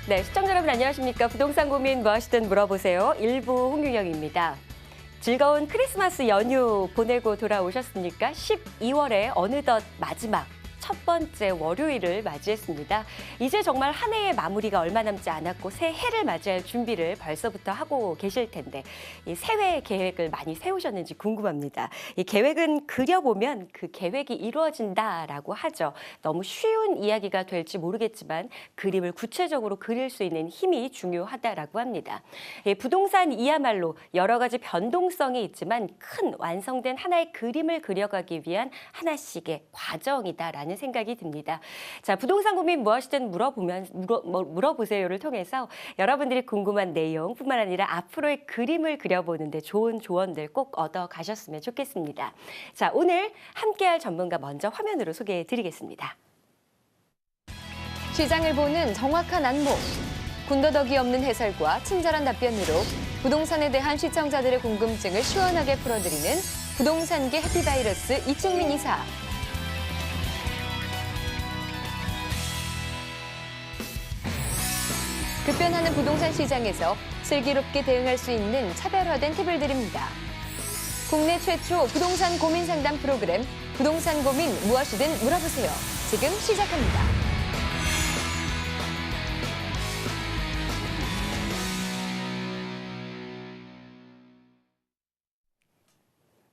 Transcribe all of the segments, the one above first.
네, 시청자 여러분 안녕하십니까? 부동산 고민 무엇이든 물어보세요. 일부 홍윤영입니다. 즐거운 크리스마스 연휴 보내고 돌아오셨습니까? 12월에 어느덧 마지막 첫 번째 월요일을 맞이했습니다. 이제 정말 한 해의 마무리가 얼마 남지 않았고 새해를 맞이할 준비를 벌써부터 하고 계실 텐데 이 새해 계획을 많이 세우셨는지 궁금합니다. 이 계획은 그려보면 그 계획이 이루어진다라고 하죠. 너무 쉬운 이야기가 될지 모르겠지만 그림을 구체적으로 그릴 수 있는 힘이 중요하다라고 합니다. 부동산이야말로 여러 가지 변동성이 있지만 큰 완성된 하나의 그림을 그려가기 위한 하나씩의 과정이다라는 생각이 듭니다. 자, 부동산 고민 무엇이든 물어보세요를 통해서 여러분들이 궁금한 내용뿐만 아니라 앞으로의 그림을 그려보는데 좋은 조언들 꼭 얻어가셨으면 좋겠습니다. 자, 오늘 함께할 전문가 먼저 화면으로 소개해드리겠습니다. 시장을 보는 정확한 안목, 군더더기 없는 해설과 친절한 답변으로 부동산에 대한 시청자들의 궁금증을 시원하게 풀어드리는 부동산계 해피바이러스 이충민 이사. 급변하는 부동산 시장에서 슬기롭게 대응할 수 있는 차별화된 팁을 드립니다. 국내 최초 부동산 고민 상담 프로그램 부동산 고민 무엇이든 물어보세요. 지금 시작합니다.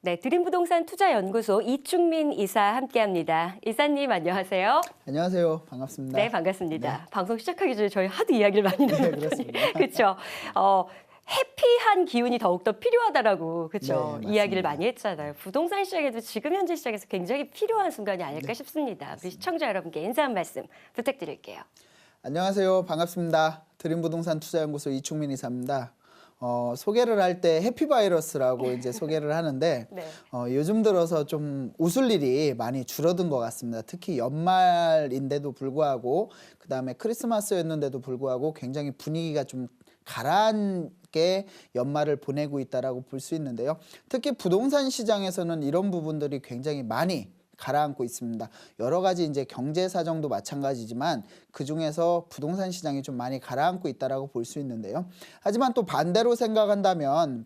네, 드림부동산 투자연구소 이충민 이사 함께합니다. 이사님 안녕하세요. 안녕하세요. 반갑습니다. 네, 반갑습니다. 방송 시작하기 전에 저희 하도 이야기를 많이 나눴더니 그렇습니다. 그렇죠. 해피한 기운이 더욱더 필요하다라고 그렇죠. 네, 이야기를 맞습니다. 많이 했잖아요. 부동산 시장에도 지금 현재 시장에서 굉장히 필요한 순간이 아닐까 네, 싶습니다. 우리 시청자 여러분께 인사 한 말씀 부탁드릴게요. 안녕하세요. 반갑습니다. 드림부동산 투자연구소 이충민 이사입니다. 소개를 할 때 해피바이러스라고 이제 소개를 하는데 네. 요즘 들어서 좀 웃을 일이 많이 줄어든 것 같습니다. 특히 연말인데도 불구하고 그다음에 크리스마스였는데도 불구하고 굉장히 분위기가 좀 가라앉게 연말을 보내고 있다라고 볼 수 있는데요. 특히 부동산 시장에서는 이런 부분들이 굉장히 많이 가라앉고 있습니다. 여러 가지 이제 경제 사정도 마찬가지지만 그 중에서 부동산 시장이 좀 많이 가라앉고 있다라고 볼 수 있는데요. 하지만 또 반대로 생각한다면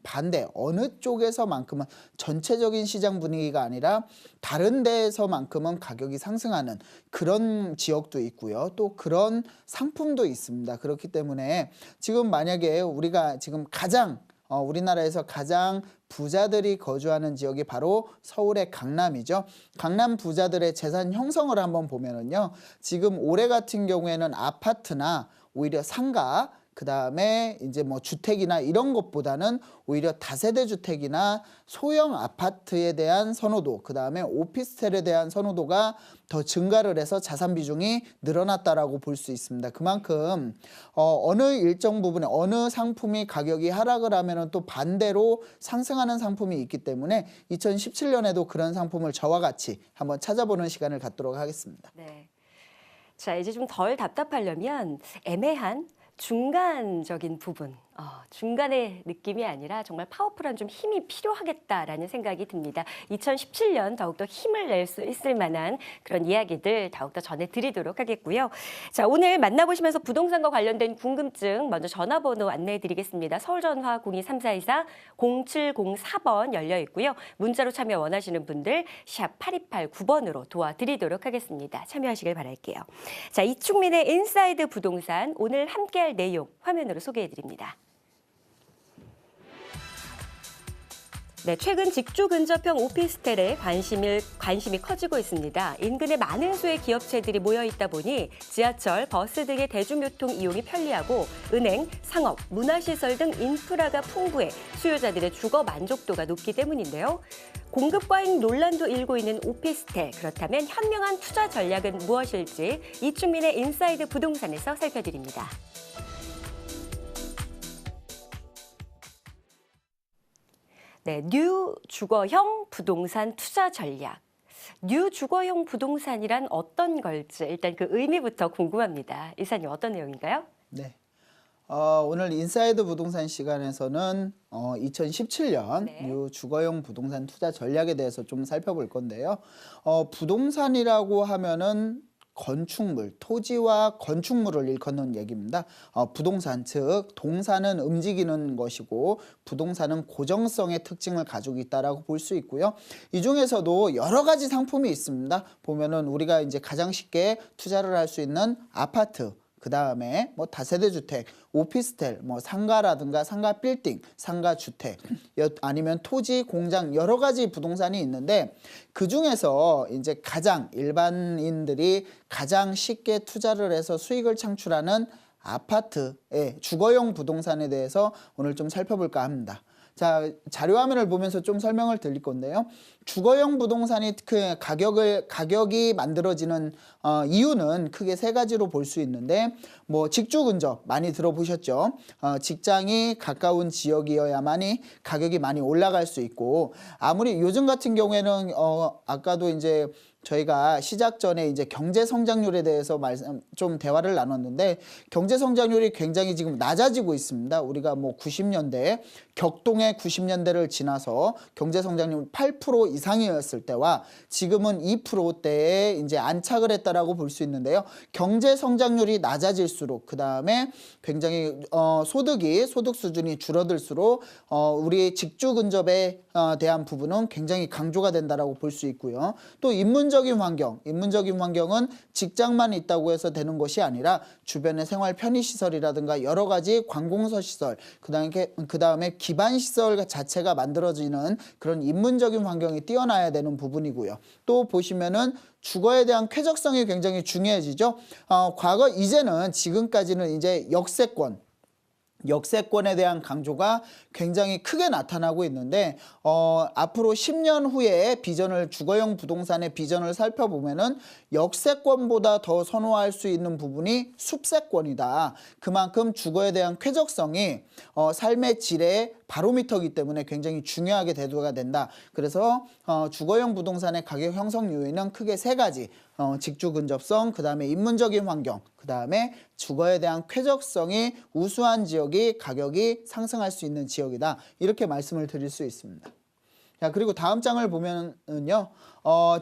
어느 쪽에서만큼은 전체적인 시장 분위기가 아니라 다른 데에서만큼은 가격이 상승하는 그런 지역도 있고요. 또 그런 상품도 있습니다. 그렇기 때문에 지금 만약에 우리가 지금 우리나라에서 가장 부자들이 거주하는 지역이 바로 서울의 강남이죠. 강남 부자들의 재산 형성을 한번 보면은요. 지금 올해 같은 경우에는 아파트나 오히려 상가, 그 다음에 이제 뭐 주택이나 이런 것보다는 오히려 다세대 주택이나 소형 아파트에 대한 선호도, 그 다음에 오피스텔에 대한 선호도가 더 증가를 해서 자산 비중이 늘어났다라고 볼 수 있습니다. 그만큼 어느 일정 부분에 어느 상품이 가격이 하락을 하면은 또 반대로 상승하는 상품이 있기 때문에 2017년에도 그런 상품을 저와 같이 한번 찾아보는 시간을 갖도록 하겠습니다. 네. 자, 이제 좀 덜 답답하려면 애매한 중간적인 부분, 중간의 느낌이 아니라 정말 파워풀한 좀 힘이 필요하겠다라는 생각이 듭니다. 2017년 더욱더 힘을 낼 수 있을 만한 그런 이야기들 더욱더 전해드리도록 하겠고요. 자, 오늘 만나보시면서 부동산과 관련된 궁금증 먼저 전화번호 안내해드리겠습니다. 서울전화 0234-0704번 열려 있고요. 문자로 참여 원하시는 분들 샵 8289번으로 도와드리도록 하겠습니다. 참여하시길 바랄게요. 자, 이충민의 인사이드 부동산 오늘 함께할 내용 화면으로 소개해드립니다. 네, 최근 직주 근접형 오피스텔에 관심이 커지고 있습니다. 인근에 많은 수의 기업체들이 모여 있다 보니 지하철, 버스 등의 대중교통 이용이 편리하고 은행, 상업, 문화시설 등 인프라가 풍부해 수요자들의 주거 만족도가 높기 때문인데요. 공급 과잉 논란도 일고 있는 오피스텔, 그렇다면 현명한 투자 전략은 무엇일지 이충민의 인사이드 부동산에서 살펴드립니다. 네, 뉴 주거형 부동산 투자 전략. 뉴 주거형 부동산이란 어떤 걸지 일단 그 의미부터 궁금합니다. 이사님 어떤 내용인가요? 네. 오늘 인사이드 부동산 시간에서는 2017년 네. 뉴 주거용 부동산 투자 전략에 대해서 좀 살펴볼 건데요. 부동산이라고 하면은 건축물, 토지와 건축물을 일컫는 얘기입니다. 부동산, 즉 동산은 움직이는 것이고 부동산은 고정성의 특징을 가지고 있다라고 볼 수 있고요. 이 중에서도 여러 가지 상품이 있습니다. 보면은 우리가 이제 가장 쉽게 투자를 할 수 있는 아파트, 그 다음에 뭐 다세대 주택, 오피스텔, 뭐 상가라든가 상가 빌딩, 상가 주택, 아니면 토지, 공장 여러 가지 부동산이 있는데 그 중에서 이제 가장 일반인들이 가장 쉽게 투자를 해서 수익을 창출하는 아파트의 주거용 부동산에 대해서 오늘 좀 살펴볼까 합니다. 자, 자료화면을 보면서 좀 설명을 드릴 건데요. 주거용 부동산이 그 가격이 만들어지는 이유는 크게 세 가지로 볼 수 있는데, 뭐 직주 근접 많이 들어보셨죠? 직장이 가까운 지역이어야만이 가격이 많이 올라갈 수 있고, 아무리 요즘 같은 경우에는 아까도 이제 저희가 시작 전에 이제 경제 성장률에 대해서 좀 대화를 나눴는데 경제 성장률이 굉장히 지금 낮아지고 있습니다. 우리가 뭐 90년대 격동의 90년대를 지나서 경제 성장률 8% 이상이었을 때와 지금은 2%대에 이제 안착을 했다라고 볼 수 있는데요. 경제 성장률이 낮아질수록 그 다음에 굉장히 소득 수준이 줄어들수록 우리 직주 근접에 대한 부분은 굉장히 강조가 된다라고 볼 수 있고요. 또 인문적인 환경은 직장만 있다고 해서 되는 것이 아니라 주변의 생활 편의 시설이라든가 여러 가지 관공서 시설, 그다음에 기반 시설 자체가 만들어지는 그런 인문적인 환경이 뛰어나야 되는 부분이고요. 또 보시면은 주거에 대한 쾌적성이 굉장히 중요해지죠. 이제는 지금까지는 이제 역세권에 대한 강조가 굉장히 크게 나타나고 있는데 앞으로 10년 후에 주거용 부동산의 비전을 살펴보면은 역세권보다 더 선호할 수 있는 부분이 숲세권이다. 그만큼 주거에 대한 쾌적성이 삶의 질의 바로미터이기 때문에 굉장히 중요하게 대두가 된다. 그래서 주거용 부동산의 가격 형성 요인은 크게 세 가지. 직주 근접성, 그 다음에 인문적인 환경, 그 다음에 주거에 대한 쾌적성이 우수한 지역이 가격이 상승할 수 있는 지역이다. 이렇게 말씀을 드릴 수 있습니다. 자, 그리고 다음 장을 보면은요,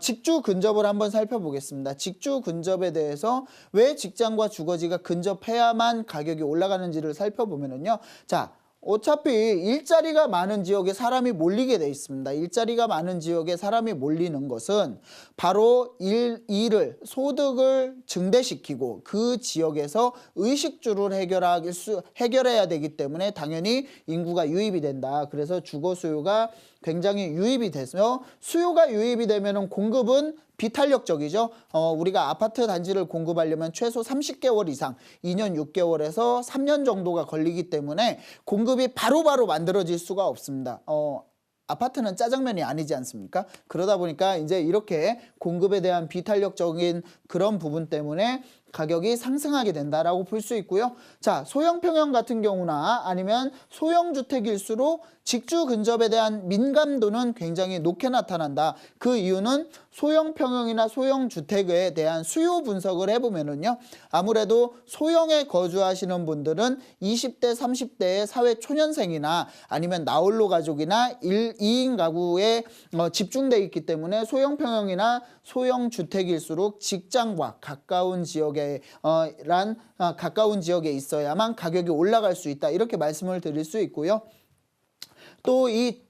직주 근접을 한번 살펴보겠습니다. 직주 근접에 대해서 왜 직장과 주거지가 근접해야만 가격이 올라가는지를 살펴보면은요, 자, 어차피 일자리가 많은 지역에 사람이 몰리게 돼 있습니다. 일자리가 많은 지역에 사람이 몰리는 것은 바로 소득을 증대시키고 그 지역에서 의식주를 해결해야 되기 때문에 당연히 인구가 유입이 된다. 그래서 주거 수요가 굉장히 유입이 돼서 수요가 유입이 되면은 공급은 비탄력적이죠. 우리가 아파트 단지를 공급하려면 최소 30개월 이상, 2년 6개월에서 3년 정도가 걸리기 때문에 공급이 바로바로 만들어질 수가 없습니다. 아파트는 짜장면이 아니지 않습니까? 그러다 보니까 이제 이렇게 공급에 대한 비탄력적인 그런 부분 때문에 가격이 상승하게 된다라고 볼 수 있고요. 자, 소형 평형 같은 경우나 아니면 소형 주택일수록 직주 근접에 대한 민감도는 굉장히 높게 나타난다. 그 이유는 소형 평형이나 소형 주택에 대한 수요 분석을 해보면은요, 아무래도 소형에 거주하시는 분들은 20대, 30대의 사회 초년생이나 아니면 나홀로 가족이나 2인 가구에 집중돼 있기 때문에 소형 평형이나 소형 주택일수록 직장과 가까운 지역에 있어야만 가격이 올라갈 수 있다. 이렇게 말씀을 드릴 수 있고요. 또 이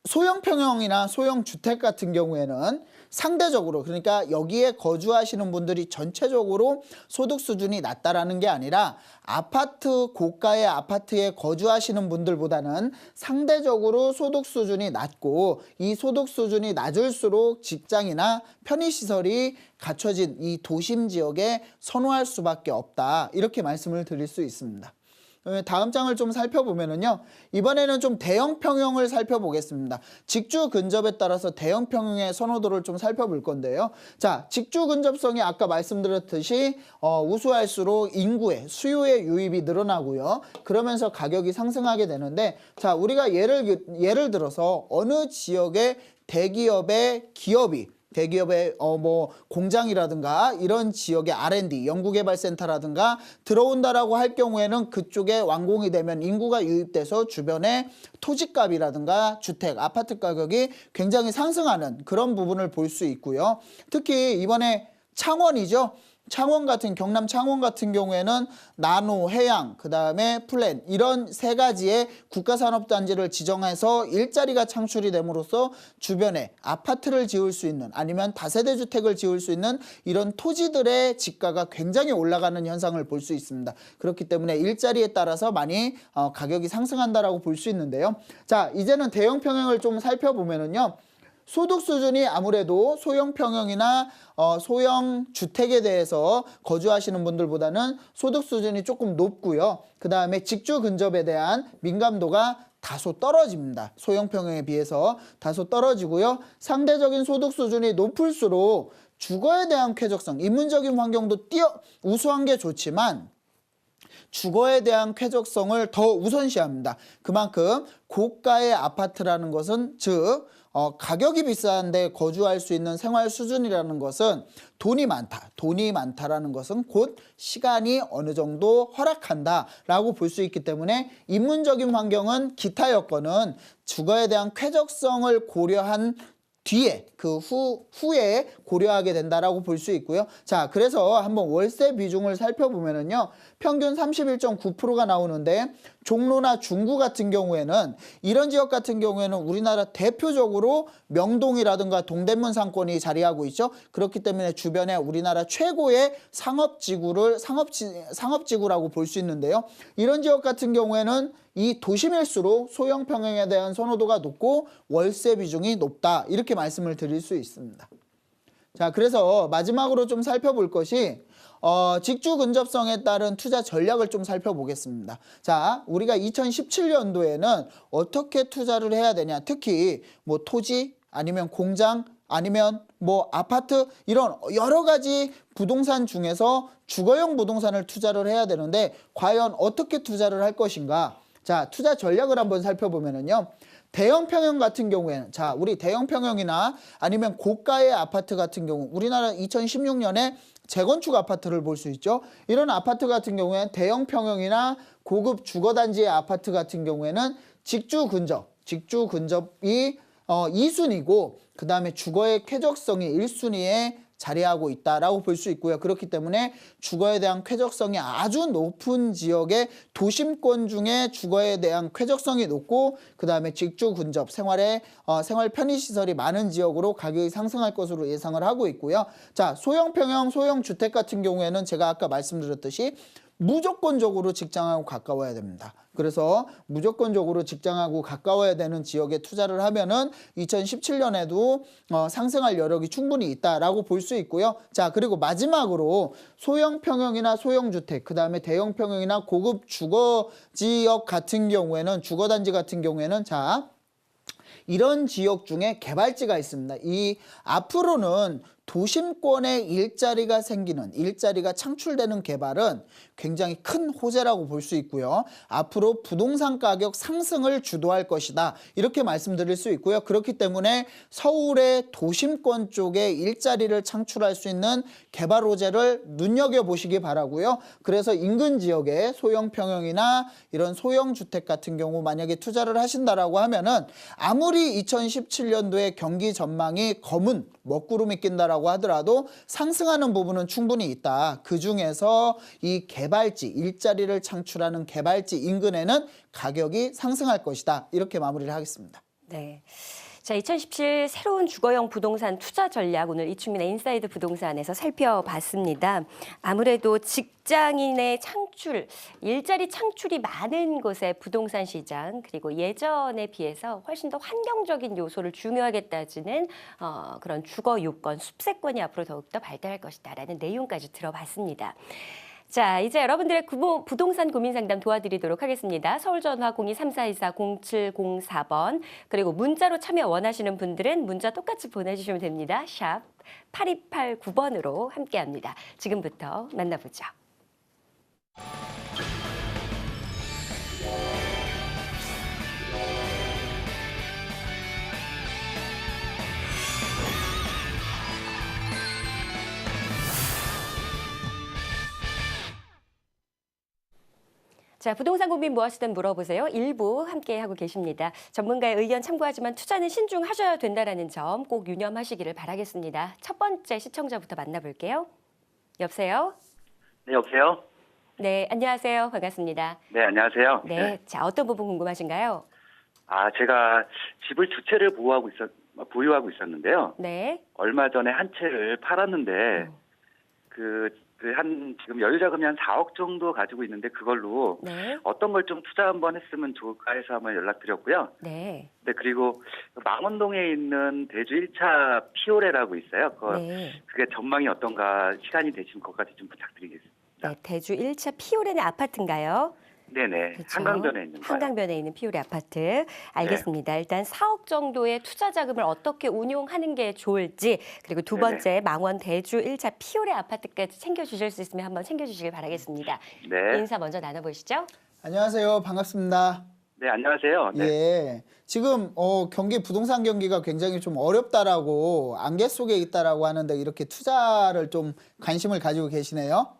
소형 평형이나 소형 주택 같은 경우에는 상대적으로, 그러니까 여기에 거주하시는 분들이 전체적으로 소득 수준이 낮다라는 게 아니라 고가의 아파트에 거주하시는 분들보다는 상대적으로 소득 수준이 낮고, 이 소득 수준이 낮을수록 직장이나 편의시설이 갖춰진 이 도심 지역에 선호할 수밖에 없다. 이렇게 말씀을 드릴 수 있습니다. 다음 장을 좀 살펴보면은요, 이번에는 좀 대형 평형을 살펴보겠습니다. 직주 근접에 따라서 대형 평형의 선호도를 좀 살펴볼 건데요. 자, 직주 근접성이 아까 말씀드렸듯이 우수할수록 수요의 유입이 늘어나고요. 그러면서 가격이 상승하게 되는데, 자, 우리가 예를 들어서 어느 지역의 대기업의 공장이라든가 이런 지역의 R&D, 연구개발센터라든가 들어온다라고 할 경우에는 그쪽에 완공이 되면 인구가 유입돼서 주변에 토지값이라든가 주택, 아파트 가격이 굉장히 상승하는 그런 부분을 볼 수 있고요. 특히 이번에 창원이죠. 경남 창원 같은 경우에는 나노, 해양, 그다음에 플랜 이런 세 가지의 국가산업단지를 지정해서 일자리가 창출이 됨으로써 주변에 아파트를 지을 수 있는 아니면 다세대 주택을 지을 수 있는 이런 토지들의 지가가 굉장히 올라가는 현상을 볼 수 있습니다. 그렇기 때문에 일자리에 따라서 많이 가격이 상승한다라고 볼 수 있는데요. 자, 이제는 대형 평형을 좀 살펴보면은요. 소득 수준이 아무래도 소형 평형이나 소형 주택에 대해서 거주하시는 분들보다는 소득 수준이 조금 높고요. 그 다음에 직주 근접에 대한 민감도가 다소 떨어집니다. 소형 평형에 비해서 다소 떨어지고요. 상대적인 소득 수준이 높을수록 주거에 대한 쾌적성, 인문적인 환경도 우수한 게 좋지만 주거에 대한 쾌적성을 더 우선시합니다. 그만큼 고가의 아파트라는 것은 즉 가격이 비싼데 거주할 수 있는 생활 수준이라는 것은 돈이 많다라는 것은 곧 시간이 어느 정도 허락한다라고 볼 수 있기 때문에 인문적인 환경은 기타 여건은 주거에 대한 쾌적성을 고려한 뒤에 후에 고려하게 된다라고 볼 수 있고요. 자, 그래서 한번 월세 비중을 살펴보면은요. 평균 31.9%가 나오는데 종로나 중구 같은 경우에는 이런 지역 같은 경우에는 우리나라 대표적으로 명동이라든가 동대문 상권이 자리하고 있죠. 그렇기 때문에 주변에 우리나라 최고의 상업지구라고 볼 수 있는데요. 이런 지역 같은 경우에는 이 도심일수록 소형 평형에 대한 선호도가 높고 월세 비중이 높다. 이렇게 말씀을 드릴 수 있습니다. 자, 그래서 마지막으로 좀 살펴볼 것이 직주 근접성에 따른 투자 전략을 좀 살펴보겠습니다. 자, 우리가 2017년도에는 어떻게 투자를 해야 되냐. 특히 뭐 토지 아니면 공장 아니면 뭐 아파트 이런 여러 가지 부동산 중에서 주거용 부동산을 투자를 해야 되는데 과연 어떻게 투자를 할 것인가. 자, 투자 전략을 한번 살펴보면은요. 대형 평형 같은 경우에는 자, 우리 대형 평형이나 아니면 고가의 아파트 같은 경우 우리나라 2016년에 재건축 아파트를 볼 수 있죠. 이런 아파트 같은 경우에는 대형 평형이나 고급 주거단지의 아파트 같은 경우에는 직주 근접이 2순위고 그다음에 주거의 쾌적성이 1순위에 자리하고 있다라고 볼 수 있고요. 그렇기 때문에 주거에 대한 쾌적성이 아주 높은 지역의 도심권 중에 주거에 대한 쾌적성이 높고 그다음에 직주 근접 생활 편의시설이 많은 지역으로 가격이 상승할 것으로 예상을 하고 있고요. 자, 소형 평형, 소형 주택 같은 경우에는 제가 아까 말씀드렸듯이 무조건적으로 직장하고 가까워야 됩니다. 그래서 무조건적으로 직장하고 가까워야 되는 지역에 투자를 하면은 2017년에도 상승할 여력이 충분히 있다라고 볼 수 있고요. 자, 그리고 마지막으로 소형 평형이나 소형 주택, 그다음에 대형 평형이나 고급 주거 지역 같은 경우에는 주거단지 같은 경우에는 자, 이런 지역 중에 개발지가 있습니다. 이 앞으로는 도심권에 일자리가 창출되는 개발은 굉장히 큰 호재라고 볼 수 있고요. 앞으로 부동산 가격 상승을 주도할 것이다. 이렇게 말씀드릴 수 있고요. 그렇기 때문에 서울의 도심권 쪽에 일자리를 창출할 수 있는 개발 호재를 눈여겨보시기 바라고요. 그래서 인근 지역에 소형 평형이나 이런 소형 주택 같은 경우 만약에 투자를 하신다라고 하면은 아무리 2017년도에 경기 전망이 검은 먹구름이 낀다라고 하더라도 상승하는 부분은 충분히 있다. 그중에서 이 개발지, 일자리를 창출하는 개발지 인근에는 가격이 상승할 것이다. 이렇게 마무리를 하겠습니다. 네. 자, 2017 새로운 주거용 부동산 투자 전략 오늘 이충민의 인사이드 부동산에서 살펴봤습니다. 아무래도 직장인의 창출, 일자리 창출이 많은 곳의 부동산 시장 그리고 예전에 비해서 훨씬 더 환경적인 요소를 중요하게 따지는 그런 주거 요건, 숲세권이 앞으로 더욱더 발달할 것이다라는 내용까지 들어봤습니다. 자, 이제 여러분들의 부동산 고민 상담 도와드리도록 하겠습니다. 서울전화 0234-0704번 그리고 문자로 참여 원하시는 분들은 문자 똑같이 보내주시면 됩니다. 샵 8289번으로 함께합니다. 지금부터 만나보죠. 자, 부동산 고민 무엇이든 물어보세요. 일부 함께하고 계십니다. 전문가의 의견 참고하지만 투자는 신중하셔야 된다는 점 꼭 유념하시기를 바라겠습니다. 첫 번째 시청자부터 만나볼게요. 여보세요? 네, 여보세요? 네, 안녕하세요. 반갑습니다. 네, 안녕하세요. 네, 자, 어떤 부분 궁금하신가요? 제가 집을 두 채를 보유하고 있었는데요. 네. 얼마 전에 한 채를 팔았는데, 지금 여유자금이 한 4억 정도 가지고 있는데, 그걸로 네. 어떤 걸 좀 투자 한번 했으면 좋을까 해서 한번 연락드렸고요. 네. 네, 그리고 망원동에 있는 대주 1차 피오레라고 있어요. 네. 그게 전망이 어떤가 시간이 되시면 것까지 좀 부탁드리겠습니다. 네, 대주 1차 피오레는 아파트인가요? 네네. 그렇죠. 한강변에 있는 거예요. 한강변에 있는 피오레 아파트. 알겠습니다. 일단 4억 정도의 투자 자금을 어떻게 운용하는 게 좋을지, 그리고 두 네네. 번째 망원 대주 1차 피오레 아파트까지 챙겨주실 수 있으면 한번 챙겨주시길 바라겠습니다. 네. 인사 먼저 나눠보시죠. 안녕하세요. 반갑습니다. 네, 안녕하세요. 네. 예. 지금 부동산 경기가 굉장히 좀 어렵다라고 안개 속에 있다라고 하는데 이렇게 투자를 좀 관심을 가지고 계시네요.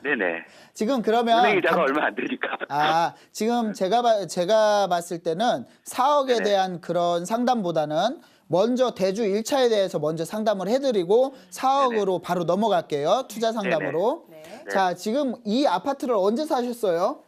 네네. 지금 그러면 은행이자가 얼마 안 되니까. 지금 제가 봤을 때는 4억에 네네. 대한 그런 상담보다는 먼저 대주 1차에 대해서 먼저 상담을 해드리고 4억으로 바로 넘어갈게요. 투자 상담으로. 네. 자, 지금 이 아파트를 언제 사셨어요?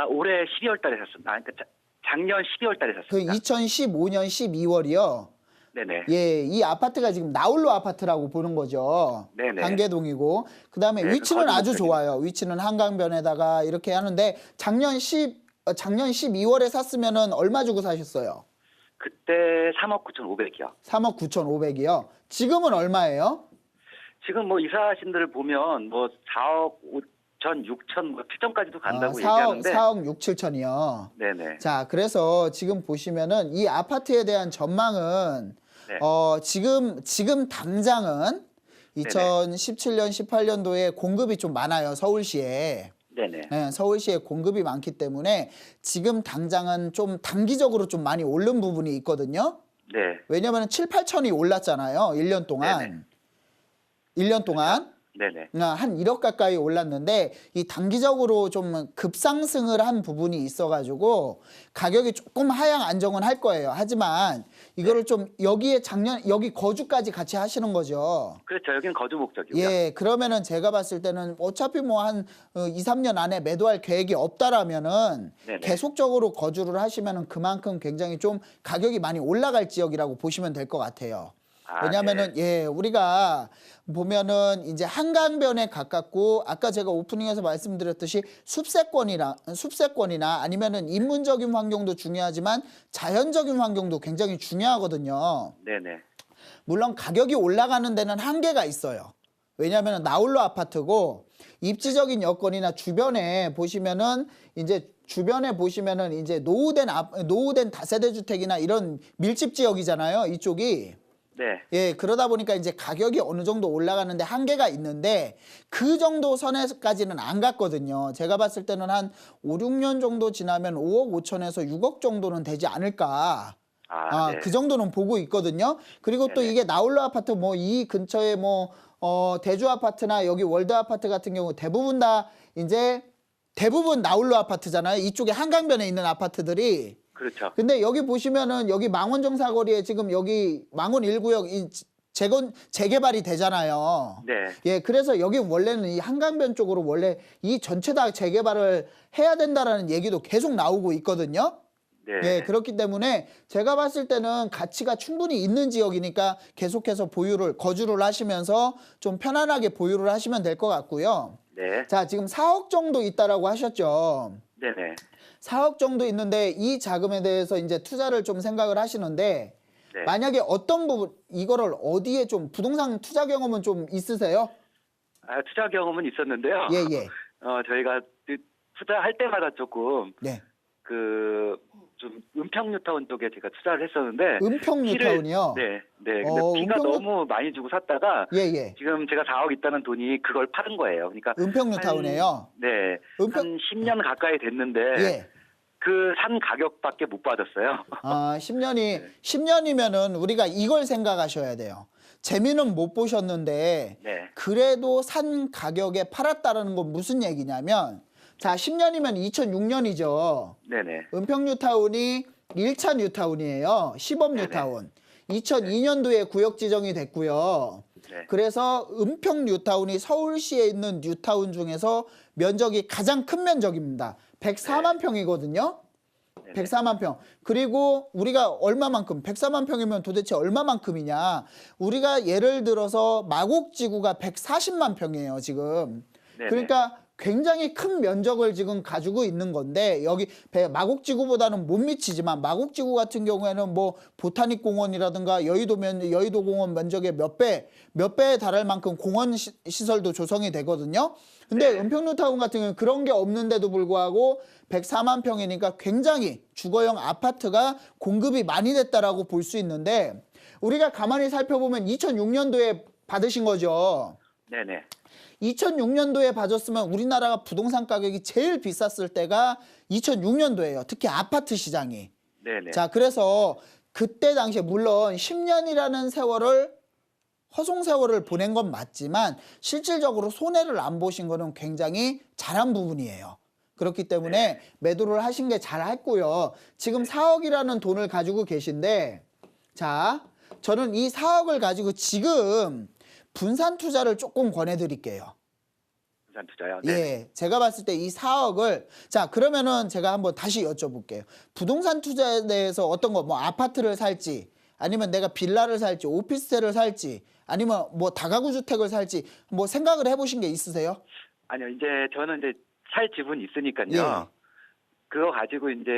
올해 12월 달에 샀습니다. 그러니까 작년 12월 달에 그 샀습니다. 2015년 12월이요. 네네. 예, 이 아파트가 지금 나홀로 아파트라고 보는 거죠. 네네. 단계동이고. 그다음에 네, 위치는 그 아주 거주목적인- 좋아요. 위치는 한강변에다가 이렇게 하는데 작년 12월에 샀으면은 얼마 주고 사셨어요? 그때 3억 9,500이요. 3억 9,500이요. 지금은 얼마예요? 지금 뭐 이사하신 데를 보면 뭐 4억 5천, 6천, 뭐 7천까지도 간다고 4억, 얘기하는데. 4억 6, 7천이요. 네네. 자, 그래서 지금 보시면은 이 아파트에 대한 전망은 네. 지금 당장은 2017년, 18년도에 공급이 좀 많아요. 서울시에. 네네. 네, 서울시에 공급이 많기 때문에 지금 당장은 좀 단기적으로 좀 많이 오른 부분이 있거든요. 네. 왜냐하면 7, 8천이 올랐잖아요. 1년 동안. 네네. 1년 동안. 네네. 한 1억 가까이 올랐는데 이 단기적으로 좀 급상승을 한 부분이 있어가지고 가격이 조금 하향 안정은 할 거예요. 하지만 이거를 좀 여기 거주까지 같이 하시는 거죠. 그렇죠. 여기는 거주 목적이고요. 예, 그러면은 제가 봤을 때는 어차피 뭐 한 2, 3년 안에 매도할 계획이 없다라면은 네네. 계속적으로 거주를 하시면은 그만큼 굉장히 좀 가격이 많이 올라갈 지역이라고 보시면 될 것 같아요. 왜냐면은 네. 우리가 보면은 이제 한강변에 가깝고 아까 제가 오프닝에서 말씀드렸듯이 숲세권이나 아니면은 인문적인 환경도 중요하지만 자연적인 환경도 굉장히 중요하거든요. 네네. 물론 가격이 올라가는 데는 한계가 있어요. 왜냐하면 나홀로 아파트고 입지적인 여건이나 주변에 보시면은 이제 노후된 다세대 주택이나 이런 밀집 지역이잖아요. 이쪽이. 네. 예, 그러다 보니까 이제 가격이 어느 정도 올라가는데 한계가 있는데 그 정도 선에까지는 안 갔거든요. 제가 봤을 때는 한 5, 6년 정도 지나면 5억 5천에서 6억 정도는 되지 않을까. 네. 그 정도는 보고 있거든요. 그리고 또 네네. 이게 나홀로 아파트 뭐 이 근처에 대주 아파트나 여기 월드 아파트 같은 경우 대부분 나홀로 아파트잖아요. 이쪽에 한강변에 있는 아파트들이. 그렇죠. 근데 여기 보시면은 여기 망원정 사거리에 지금 여기 망원 1구역 재개발이 되잖아요. 네. 예, 그래서 여기 원래는 이 한강변 쪽으로 원래 이 전체 다 재개발을 해야 된다라는 얘기도 계속 나오고 있거든요. 네. 예, 그렇기 때문에 제가 봤을 때는 가치가 충분히 있는 지역이니까 계속해서 거주를 하시면서 좀 편안하게 보유를 하시면 될 것 같고요. 네. 자, 지금 4억 정도 있다라고 하셨죠. 네네. 4억 정도 있는데 이 자금에 대해서 이제 투자를 좀 생각을 하시는데 네. 만약에 어떤 부분 이거를 어디에 좀 부동산 투자 경험은 좀 있으세요? 투자 경험은 있었는데요. 예, 예. 저희가 투자할 때마다 조금 네. 좀 은평뉴타운 쪽에 제가 투자를 했었는데 은평뉴타운이요? 네. 근데 피가 너무 많이 주고 샀다가 예, 예. 지금 제가 4억 있다는 돈이 그걸 파는 거예요. 그러니까 은평뉴타운이에요? 네. 한 10년 가까이 됐는데 예. 그 산 가격밖에 못 받았어요. 10년이면은 우리가 이걸 생각하셔야 돼요. 재미는 못 보셨는데 네. 그래도 산 가격에 팔았다라는 건 무슨 얘기냐면 자, 10년이면 2006년이죠. 네네. 은평뉴타운이 1차 뉴타운이에요. 시범 뉴타운. 2002년도에 구역 지정이 됐고요. 네. 그래서 은평 뉴타운이 서울시에 있는 뉴타운 중에서 면적이 가장 큰 면적입니다. 104만 평이거든요. 104만 평. 그리고 우리가 얼마만큼, 104만 평이면 도대체 얼마만큼이냐. 우리가 예를 들어서 마곡지구가 140만 평이에요, 지금. 네네. 그러니까 굉장히 큰 면적을 지금 가지고 있는 건데, 여기 마곡지구보다는 못 미치지만 마곡지구 같은 경우에는 뭐 보타닉 공원이라든가 여의도 공원 면적의 몇 배에 달할 만큼 공원 시설도 조성이 되거든요. 근데 은평뉴타운 같은 경우는 그런 게 없는데도 불구하고 104만 평이니까 굉장히 주거용 아파트가 공급이 많이 됐다라고 볼 수 있는데, 우리가 가만히 살펴보면 2006년도에 받으신 거죠. 네네. 2006년도에 받았으면 우리나라가 부동산 가격이 제일 비쌌을 때가 2006년도예요. 특히 아파트 시장이. 네네. 자, 그래서 그때 당시에 물론 10년이라는 허송 세월을 보낸 건 맞지만 실질적으로 손해를 안 보신 거는 굉장히 잘한 부분이에요. 그렇기 때문에 매도를 하신 게 잘했고요. 지금 4억이라는 돈을 가지고 계신데, 자, 저는 이 4억을 가지고 지금 분산 투자를 조금 권해드릴게요. 부산 투자요? 네. 예, 제가 봤을 때 이 4억을, 자, 그러면은 제가 한번 다시 여쭤볼게요. 부동산 투자에 대해서 어떤 거, 뭐 아파트를 살지, 아니면 내가 빌라를 살지, 오피스텔을 살지, 아니면 뭐 다가구 주택을 살지, 뭐 생각을 해보신 게 있으세요? 아니요, 이제 저는 이제 살 지분이 있으니까요. 예. 그거 가지고 이제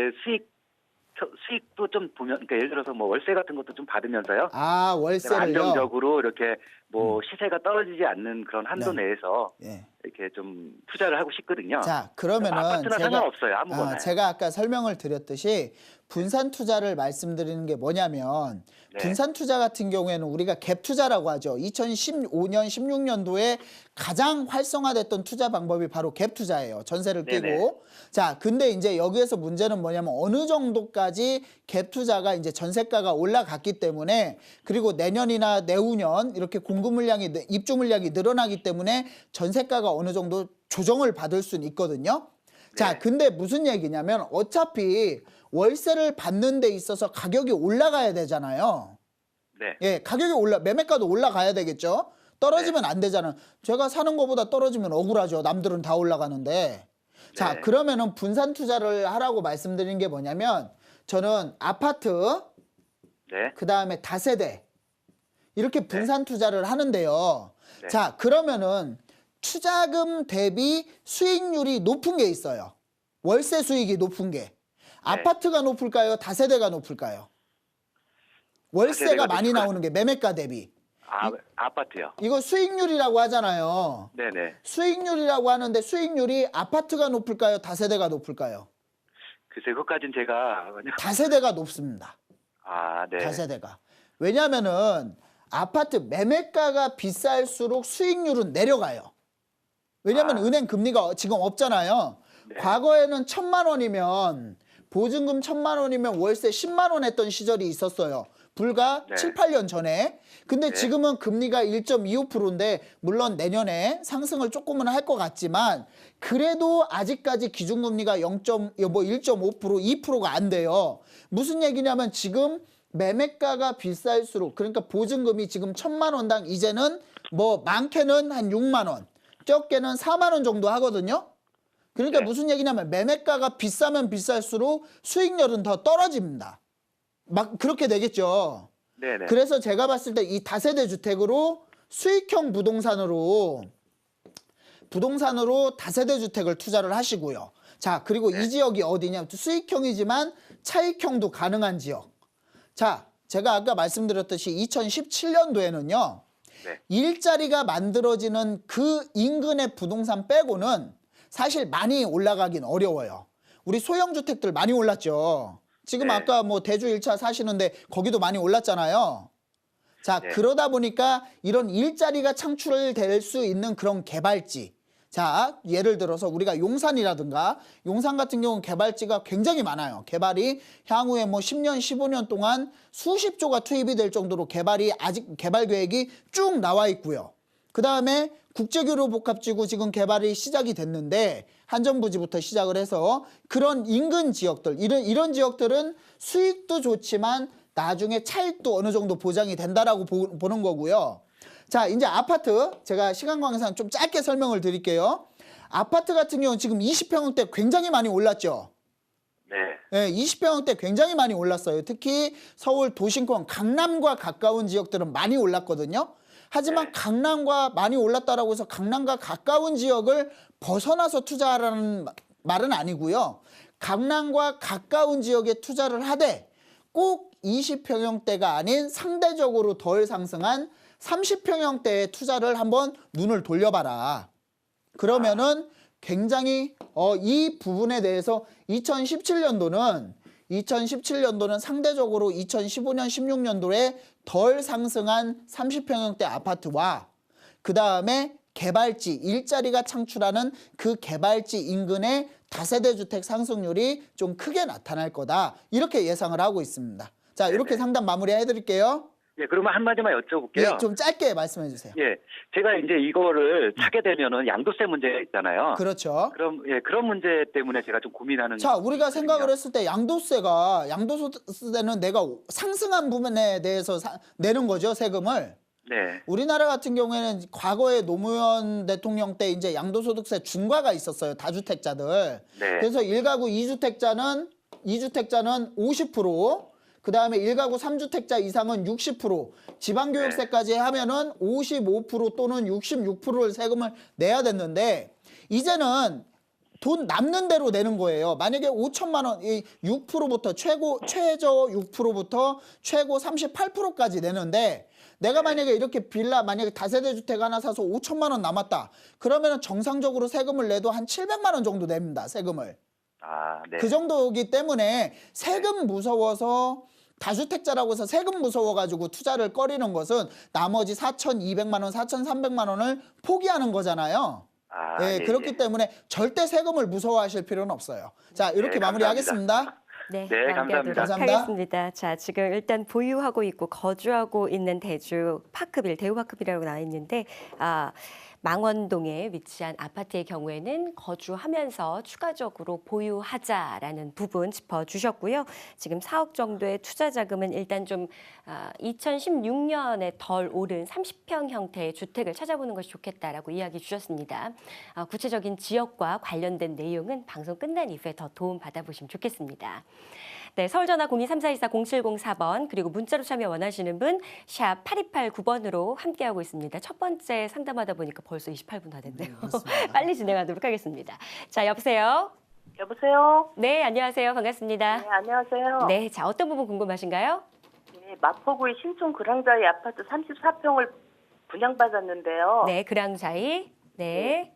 수익도 좀 보면, 그러니까 예를 들어서 뭐 월세 같은 것도 좀 받으면서요. 아, 월세를요? 안정적으로 이렇게 뭐 시세가 떨어지지 않는 그런 한도 네. 내에서 예. 이렇게 좀 투자를 하고 싶거든요. 자, 그러면은 아파트나 상관없어요. 아무거나. 제가 아까 설명을 드렸듯이 분산 투자를 말씀드리는 게 뭐냐면, 네. 분산 투자 같은 경우에는 우리가 갭 투자라고 하죠. 2015년, 16년도에 가장 활성화됐던 투자 방법이 바로 갭 투자예요. 전세를 끼고. 네네. 자, 근데 이제 여기에서 문제는 뭐냐면 어느 정도까지 갭 투자가 이제 전세가가 올라갔기 때문에, 그리고 내년이나 내후년 이렇게 입주 물량이 늘어나기 때문에 전세가가 어느 정도 조정을 받을 수는 있거든요. 자, 네. 근데 무슨 얘기냐면 어차피 월세를 받는 데 있어서 가격이 올라가야 되잖아요. 네. 예, 매매가도 올라가야 되겠죠. 떨어지면 안 되잖아요. 제가 사는 것보다 떨어지면 억울하죠. 남들은 다 올라가는데. 자, 네. 그러면은 분산 투자를 하라고 말씀드린 게 뭐냐면, 저는 아파트, 네. 그다음에 다세대 이렇게 분산 투자를 하는데요. 네. 자, 그러면은 투자금 대비 수익률이 높은 게 있어요. 월세 수익이 높은 게. 아파트가 높을까요? 다세대가 높을까요? 월세가 다세대가 많이 높을까요? 나오는 게 매매가 대비. 아파트요. 이거 수익률이라고 하잖아요. 네네. 수익률이라고 하는데 수익률이 아파트가 높을까요? 다세대가 높을까요? 글쎄, 그것까진 제가. 다세대가 높습니다. 네. 다세대가. 왜냐면은 아파트 매매가가 비쌀수록 수익률은 내려가요. 왜냐면 은행 금리가 지금 없잖아요. 네. 과거에는 1,000만 원이면, 보증금 1,000만 원이면 월세 10만 원 했던 시절이 있었어요. 불과 네. 7, 8년 전에. 근데 네. 지금은 금리가 1.25%인데 물론 내년에 상승을 조금은 할 것 같지만, 그래도 아직까지 기준금리가 1.5%, 2%가 안 돼요. 무슨 얘기냐면 지금 매매가가 비쌀수록, 그러니까 보증금이 지금 1,000만 원당 이제는 뭐 많게는 한 6만 원, 적게는 4만 원 정도 하거든요. 그러니까 네. 무슨 얘기냐면 매매가가 비싸면 비쌀수록 수익률은 더 떨어집니다. 막 그렇게 되겠죠. 네네. 그래서 제가 봤을 때 이 다세대 주택으로 수익형 부동산으로 다세대 주택을 투자를 하시고요. 자, 그리고 이 지역이 어디냐? 수익형이지만 차익형도 가능한 지역. 자, 제가 아까 말씀드렸듯이 2017년도에는요. 네. 일자리가 만들어지는 그 인근의 부동산 빼고는 사실 많이 올라가긴 어려워요. 우리 소형주택들 많이 올랐죠. 지금 네. 아까 뭐 대주 1차 사시는데 거기도 많이 올랐잖아요. 자, 네. 그러다 보니까 이런 일자리가 창출될 수 있는 그런 개발지. 자, 예를 들어서 우리가 용산이라든가, 용산 같은 경우는 개발지가 굉장히 많아요. 개발이 향후에 뭐 10년, 15년 동안 수십 조가 투입이 될 정도로 아직 개발 계획이 쭉 나와 있고요. 그 다음에 국제교류 복합지구 지금 개발이 시작이 됐는데, 한전부지부터 시작을 해서 그런 인근 지역들, 이런 지역들은 수익도 좋지만 나중에 차익도 어느 정도 보장이 된다라고 보는 거고요. 자, 이제 아파트 제가 시간 관계상 좀 짧게 설명을 드릴게요. 아파트 같은 경우는 지금 20평대 굉장히 많이 올랐죠. 네. 네, 20평대 굉장히 많이 올랐어요. 특히 서울 도심권 강남과 가까운 지역들은 많이 올랐거든요. 하지만 네. 강남과 많이 올랐다라고 해서 강남과 가까운 지역을 벗어나서 투자하라는 말은 아니고요. 강남과 가까운 지역에 투자를 하되 꼭 20평형대가 아닌 상대적으로 덜 상승한 30평형대에 투자를 한번 눈을 돌려봐라. 그러면은 굉장히 이 부분에 대해서 2017년도는 상대적으로 2015년, 16년도에 덜 상승한 30평형대 아파트와 그 다음에 개발지, 일자리가 창출하는 그 개발지 인근의 다세대 주택 상승률이 좀 크게 나타날 거다. 이렇게 예상을 하고 있습니다. 자, 이렇게 상담 마무리해 드릴게요. 예, 그러면 한마디만 여쭤볼게요. 예, 좀 짧게 말씀해 주세요. 예, 제가 이제 이거를 사게 되면은 양도세 문제가 있잖아요. 그렇죠. 그럼 예, 그런 문제 때문에 제가 좀 고민하는. 자, 우리가 거거든요. 생각을 했을 때 양도소득세는 내가 상승한 부분에 대해서 내는 거죠, 세금을. 네, 우리나라 같은 경우에는 과거에 노무현 대통령 때 이제 양도소득세 중과가 있었어요, 다주택자들. 네. 그래서 1가구 2주택자는 50%, 그 다음에 1가구 3주택자 이상은 60%, 지방교육세까지 하면은 55% 또는 66%를 세금을 내야 됐는데, 이제는 돈 남는 대로 내는 거예요. 만약에 5천만 원, 이 6%부터 최저 6%부터 최고 38%까지 내는데, 내가 만약에 이렇게 만약에 다세대 주택 하나 사서 5천만 원 남았다. 그러면 정상적으로 세금을 내도 한 700만 원 정도 냅니다, 세금을. 아, 네. 그 정도이기 때문에 세금 무서워서 다주택자라고 해서 세금 무서워가지고 투자를 꺼리는 것은 나머지 4,200만 원, 4,300만 원을 포기하는 거잖아요. 아, 네, 예, 그렇기 예. 때문에 절대 세금을 무서워하실 필요는 없어요. 자, 이렇게 네, 마무리하겠습니다. 네, 네, 마무리하도록 감사합니다. 하겠습니다. 자, 지금 일단 보유하고 있고 거주하고 있는 대주 파크빌, 대우파크빌이라고 나와 있는데, 망원동에 위치한 아파트의 경우에는 거주하면서 추가적으로 보유하자라는 부분 짚어주셨고요. 지금 4억 정도의 투자 자금은 일단 좀 2016년에 덜 오른 30평 형태의 주택을 찾아보는 것이 좋겠다라고 이야기 주셨습니다. 구체적인 지역과 관련된 내용은 방송 끝난 이후에 더 도움 받아보시면 좋겠습니다. 네, 서울전화 0234-0704번 그리고 문자로 참여 원하시는 분 샵 8289번으로 함께하고 있습니다. 첫 번째 상담하다 보니까 벌써 28분 다 됐네요. 빨리 진행하도록 하겠습니다. 자, 여보세요? 여보세요? 네, 안녕하세요. 반갑습니다. 네, 안녕하세요. 네, 자, 어떤 부분 궁금하신가요? 네, 마포구의 신촌 그랑자이 아파트 34평을 분양받았는데요. 네, 그랑자이. 네.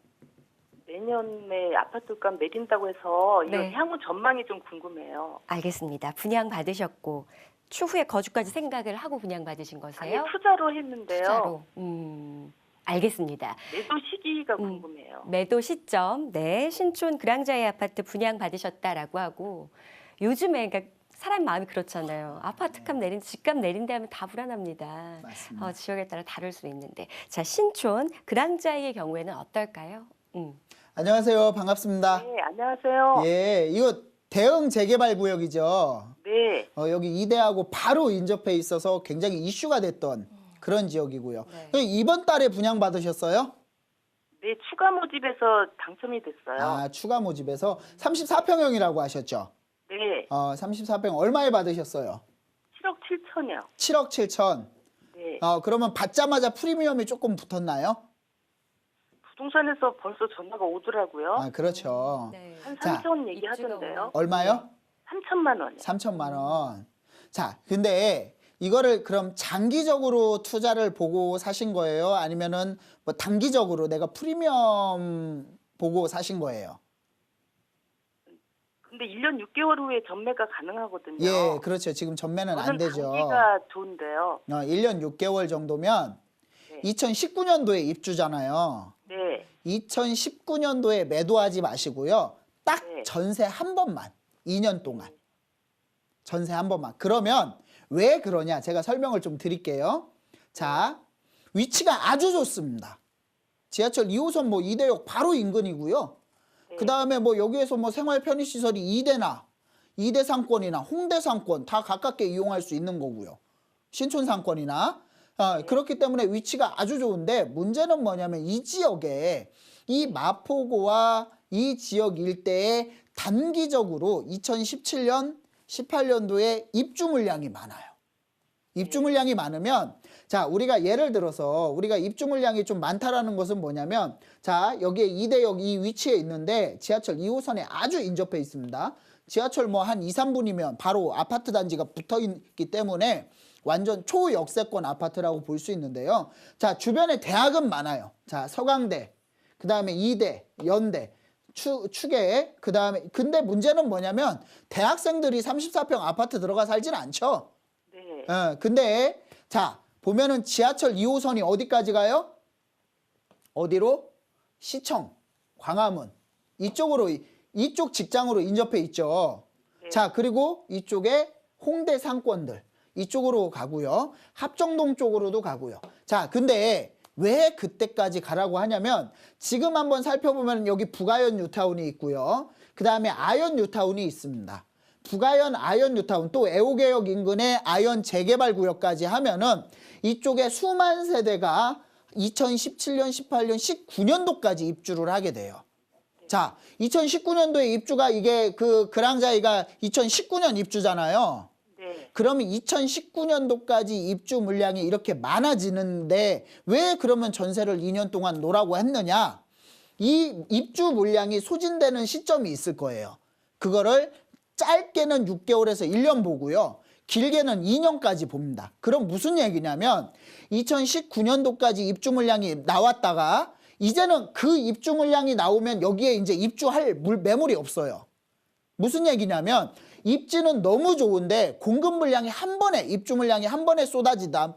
내년에 아파트값 내린다고 해서 이거 네. 향후 전망이 좀 궁금해요. 알겠습니다. 분양 받으셨고 추후에 거주까지 생각을 하고 분양 받으신 아니, 거세요? 투자로 했는데요. 투자로. 알겠습니다. 매도 시기가 궁금해요. 매도 시점, 네, 신촌 그랑자이 아파트 분양 받으셨다라고 하고 요즘에 그러니까 사람 마음이 그렇잖아요. 아파트값 내린, 집값 내린다 하면 다 불안합니다. 맞습니다. 지역에 따라 다를 수 있는데, 자, 신촌 그랑자이의 경우에는 어떨까요? 안녕하세요. 반갑습니다. 네, 안녕하세요. 예, 이거 대형 재개발 구역이죠. 네, 여기 이대하고 바로 인접해 있어서 굉장히 이슈가 됐던 그런 지역이고요. 네. 이번 달에 분양 받으셨어요? 네, 추가 모집에서 당첨이 됐어요. 추가 모집에서 34평형이라고 하셨죠? 네, 34평 얼마에 받으셨어요? 7억 7천이요. 7억 7천. 네, 그러면 받자마자 프리미엄이 조금 붙었나요? 부동산에서 벌써 전화가 오더라고요. 그렇죠. 네. 한 자, 3천 얘기하던데요. 얼마요? 3천만 원이요. 3천만 원. 자, 근데 이거를 그럼 장기적으로 투자를 보고 사신 거예요? 아니면은 뭐 단기적으로 내가 프리미엄 보고 사신 거예요? 근데 1년 6개월 후에 전매가 가능하거든요. 예, 그렇죠. 지금 전매는 안 저는 되죠. 단기가 좋은데요. 1년 6개월 정도면 네. 2019년도에 입주잖아요. 네. 2019년도에 매도하지 마시고요. 딱 네. 전세 한 번만, 2년 동안. 전세 한 번만. 그러면 왜 그러냐? 제가 설명을 좀 드릴게요. 자, 위치가 아주 좋습니다. 지하철 2호선 뭐 이대역 바로 인근이고요. 네. 그 다음에 뭐 여기에서 뭐 생활 편의시설이 이대 상권이나 홍대 상권 다 가깝게 이용할 수 있는 거고요. 신촌 상권이나 그렇기 때문에 위치가 아주 좋은데 문제는 뭐냐면 이 지역에 이 마포구와 이 지역 일대에 단기적으로 2017년, 18년도에 입주 물량이 많아요. 입주 물량이 많으면 자, 우리가 예를 들어서 우리가 입주 물량이 좀 많다라는 것은 뭐냐면 자, 여기에 2대역 이 위치에 있는데 지하철 2호선에 아주 인접해 있습니다. 지하철 뭐 한 2, 3분이면 바로 아파트 단지가 붙어 있기 때문에 완전 초역세권 아파트라고 볼 수 있는데요. 자, 주변에 대학은 많아요. 자, 서강대, 그다음에 이대, 연대, 추계, 그다음에 근데 문제는 뭐냐면 대학생들이 34평 아파트 들어가 살진 않죠. 네. 근데 자, 보면은 지하철 2호선이 어디까지 가요? 어디로? 시청, 광화문 이쪽으로 이쪽 직장으로 인접해 있죠. 네. 자, 그리고 이쪽에 홍대 상권들 이쪽으로 가고요. 합정동 쪽으로도 가고요. 자, 근데 왜 그때까지 가라고 하냐면 지금 한번 살펴보면 여기 북아연 뉴타운이 있고요. 그 다음에 아연 뉴타운이 있습니다. 북아연, 아연 뉴타운 또 애호개역 인근의 아연 재개발 구역까지 하면은 이쪽에 수만 세대가 2017년, 18년, 19년도까지 입주를 하게 돼요. 자, 2019년도에 입주가 이게 그 그랑자이가 2019년 입주잖아요. 네. 그러면 2019년도까지 입주 물량이 이렇게 많아지는데 왜 그러면 전세를 2년 동안 놓으라고 했느냐? 이 입주 물량이 소진되는 시점이 있을 거예요. 그거를 짧게는 6개월에서 1년 보고요. 길게는 2년까지 봅니다. 그럼 무슨 얘기냐면 2019년도까지 입주 물량이 나왔다가 이제는 그 입주 물량이 나오면 여기에 이제 입주할 매물이 없어요. 무슨 얘기냐면 입지는 너무 좋은데 공급 물량이 한 번에 입주 물량이 한 번에 쏟아지다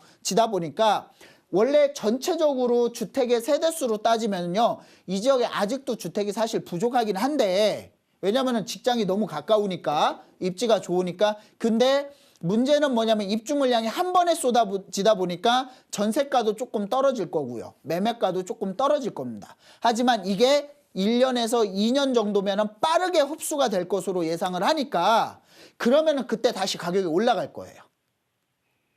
보니까 원래 전체적으로 주택의 세대수로 따지면요. 이 지역에 아직도 주택이 사실 부족하긴 한데 왜냐면은 직장이 너무 가까우니까 입지가 좋으니까 근데 문제는 뭐냐면 입주 물량이 한 번에 쏟아지다 보니까 전세가도 조금 떨어질 거고요. 매매가도 조금 떨어질 겁니다. 하지만 이게 1년에서 2년 정도면은 빠르게 흡수가 될 것으로 예상을 하니까 그러면은 그때 다시 가격이 올라갈 거예요.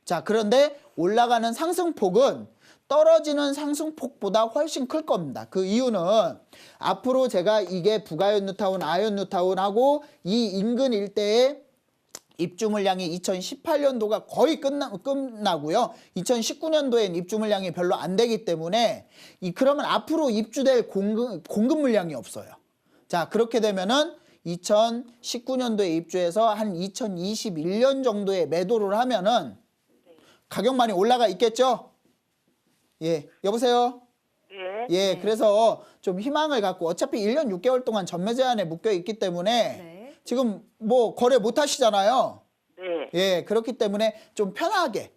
자, 그런데 올라가는 상승폭은 떨어지는 상승폭보다 훨씬 클 겁니다. 그 이유는 앞으로 제가 이게 북아연 뉴타운, 아연 뉴타운하고 이 인근 일대에 입주 물량이 2018년도가 거의 끝나고요. 2019년도엔 입주 물량이 별로 안 되기 때문에 그러면 앞으로 입주될 공급 물량이 없어요. 자, 그렇게 되면은 2019년도에 입주해서 한 2021년 정도에 매도를 하면은 가격 많이 올라가 있겠죠? 예, 여보세요? 네. 예, 그래서 좀 희망을 갖고 어차피 1년 6개월 동안 전매 제한에 묶여 있기 때문에 네. 지금 뭐 거래 못 하시잖아요. 네. 예, 그렇기 때문에 좀 편하게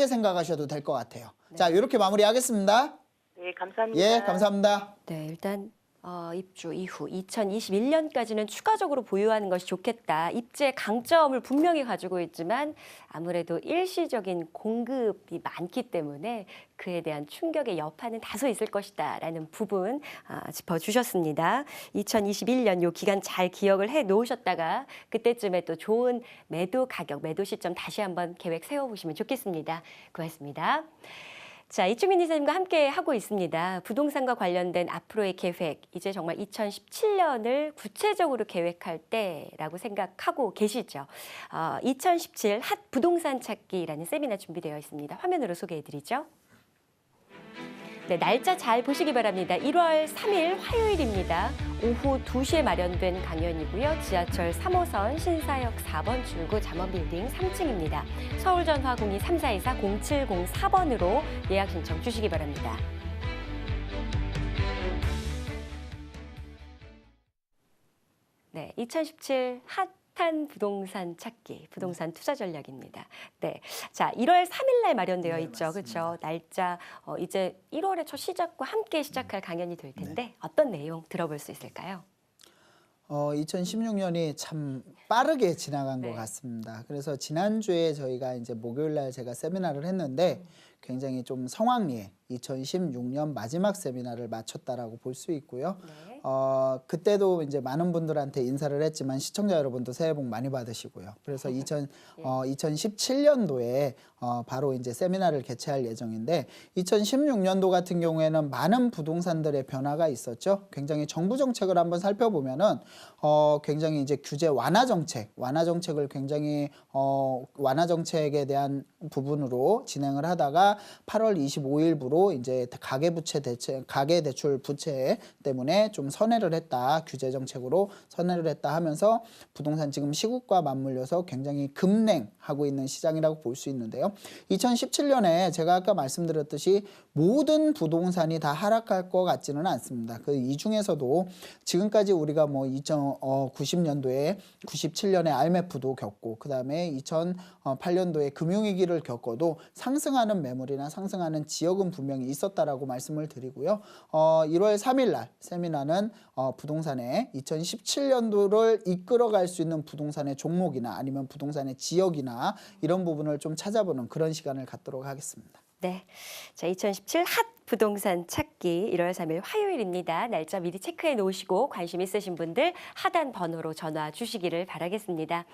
생각하셔도 될 것 같아요. 자, 이렇게 마무리하겠습니다. 네, 감사합니다. 예, 감사합니다. 네, 일단 입주 이후 2021년까지는 추가적으로 보유하는 것이 좋겠다. 입지의 강점을 분명히 가지고 있지만 아무래도 일시적인 공급이 많기 때문에 그에 대한 충격의 여파는 다소 있을 것이다라는 부분 짚어주셨습니다. 2021년 요 기간 잘 기억을 해 놓으셨다가 그때쯤에 또 좋은 매도 가격, 매도 시점 다시 한번 계획 세워보시면 좋겠습니다. 고맙습니다. 자, 이충민 이사님과 함께 하고 있습니다. 부동산과 관련된 앞으로의 계획, 이제 정말 2017년을 구체적으로 계획할 때라고 생각하고 계시죠. 2017 핫 부동산 찾기라는 세미나 준비되어 있습니다. 화면으로 소개해드리죠. 네, 날짜 잘 보시기 바랍니다. 1월 3일 화요일입니다. 오후 2시에 마련된 강연이고요. 지하철 3호선 신사역 4번 출구 잠원빌딩 3층입니다. 서울전화 02-3424-0704번으로 예약 신청 주시기 바랍니다. 네, 2017 핫한 부동산 찾기, 부동산 투자 전략입니다. 네, 자 1월 3일 날 마련되어 네, 있죠, 맞습니다. 그렇죠? 날짜 이제 1월의 첫 시작과 함께 시작할 강연이 될 텐데 어떤 내용 들어볼 수 있을까요? 2016년이 참 빠르게 지나간 네. 것 같습니다. 그래서 지난주에 저희가 이제 목요일 날 제가 세미나를 했는데 굉장히 좀 성황리에 2016년 마지막 세미나를 마쳤다라고 볼 수 있고요. 네. 그때도 이제 많은 분들한테 인사를 했지만 시청자 여러분도 새해 복 많이 받으시고요. 그래서 2017년도에 바로 이제 세미나를 개최할 예정인데 2016년도 같은 경우에는 많은 부동산들의 변화가 있었죠. 굉장히 정부 정책을 한번 살펴보면은 굉장히 이제 규제 완화 정책을 굉장히 완화 정책에 대한 부분으로 진행을 하다가 8월 25일부로 이제 가계 대출 부채 때문에 좀 선회를 했다. 규제 정책으로 선회를 했다 하면서 부동산 지금 시국과 맞물려서 굉장히 급냉하고 있는 시장이라고 볼 수 있는데요. 2017년에 제가 아까 말씀드렸듯이 모든 부동산이 다 하락할 것 같지는 않습니다. 이 중에서도 지금까지 우리가 뭐 2090년도에 97년에 IMF도 겪고 그다음에 2008년도에 금융위기를 겪어도 상승하는 매물이나 상승하는 지역은 분명히 있었다라고 말씀을 드리고요. 1월 3일 날 세미나는 부동산의 2017년도를 이끌어갈 수 있는 부동산의 종목이나 아니면 부동산의 지역이나 이런 부분을 좀 찾아보는 그런 시간을 갖도록 하겠습니다. 네. 자, 2017 핫 부동산 찾기 1월 3일 화요일입니다. 날짜 미리 체크해 놓으시고 관심 있으신 분들 하단 번호로 전화 주시기를 바라겠습니다.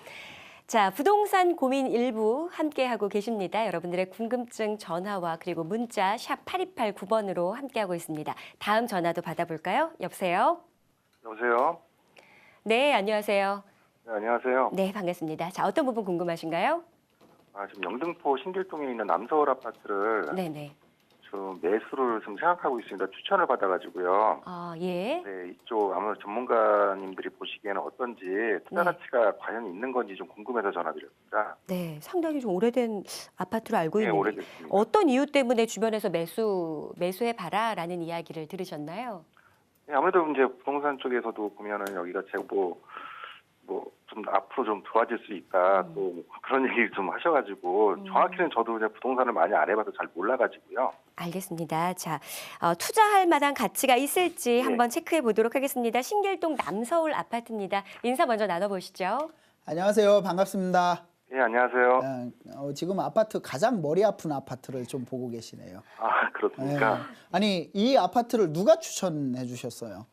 자, 부동산 고민 일부 함께하고 계십니다. 여러분들의 궁금증 전화와 그리고 문자 샵 8289번으로 함께하고 있습니다. 다음 전화도 받아볼까요? 여보세요? 여보세요? 네, 안녕하세요. 네, 안녕하세요. 네, 반갑습니다. 자, 어떤 부분 궁금하신가요? 지금 영등포 신길동에 있는 남서울 아파트를 네네. 좀 매수를 좀 생각하고 있습니다. 추천을 받아가지고요. 아, 예. 네, 이쪽 아무래도 전문가님들이 보시기에는 어떤지 투자 네. 가치가 과연 있는 건지 좀 궁금해서 전화드렸습니다. 네, 상당히 좀 오래된 아파트로 알고 네, 있는데 오래됐습니다. 어떤 이유 때문에 주변에서 매수해봐라라는 이야기를 들으셨나요? 네, 아무래도 이제 부동산 쪽에서도 보면은 여기가 제고 좀 앞으로 좀 좋아질 수 있다 또 그런 얘기를 좀 하셔가지고 정확히는 저도 이제 부동산을 많이 안 해봐서 잘 몰라가지고요. 알겠습니다. 자, 투자할 만한 가치가 있을지 한번 체크해 보도록 하겠습니다. 신길동 남서울 아파트입니다. 인사 먼저 나눠보시죠. 안녕하세요. 반갑습니다. 네, 안녕하세요. 지금 아파트 가장 머리 아픈 아파트를 좀 보고 계시네요. 그렇습니까? 아니 이 아파트를 누가 추천해 주셨어요?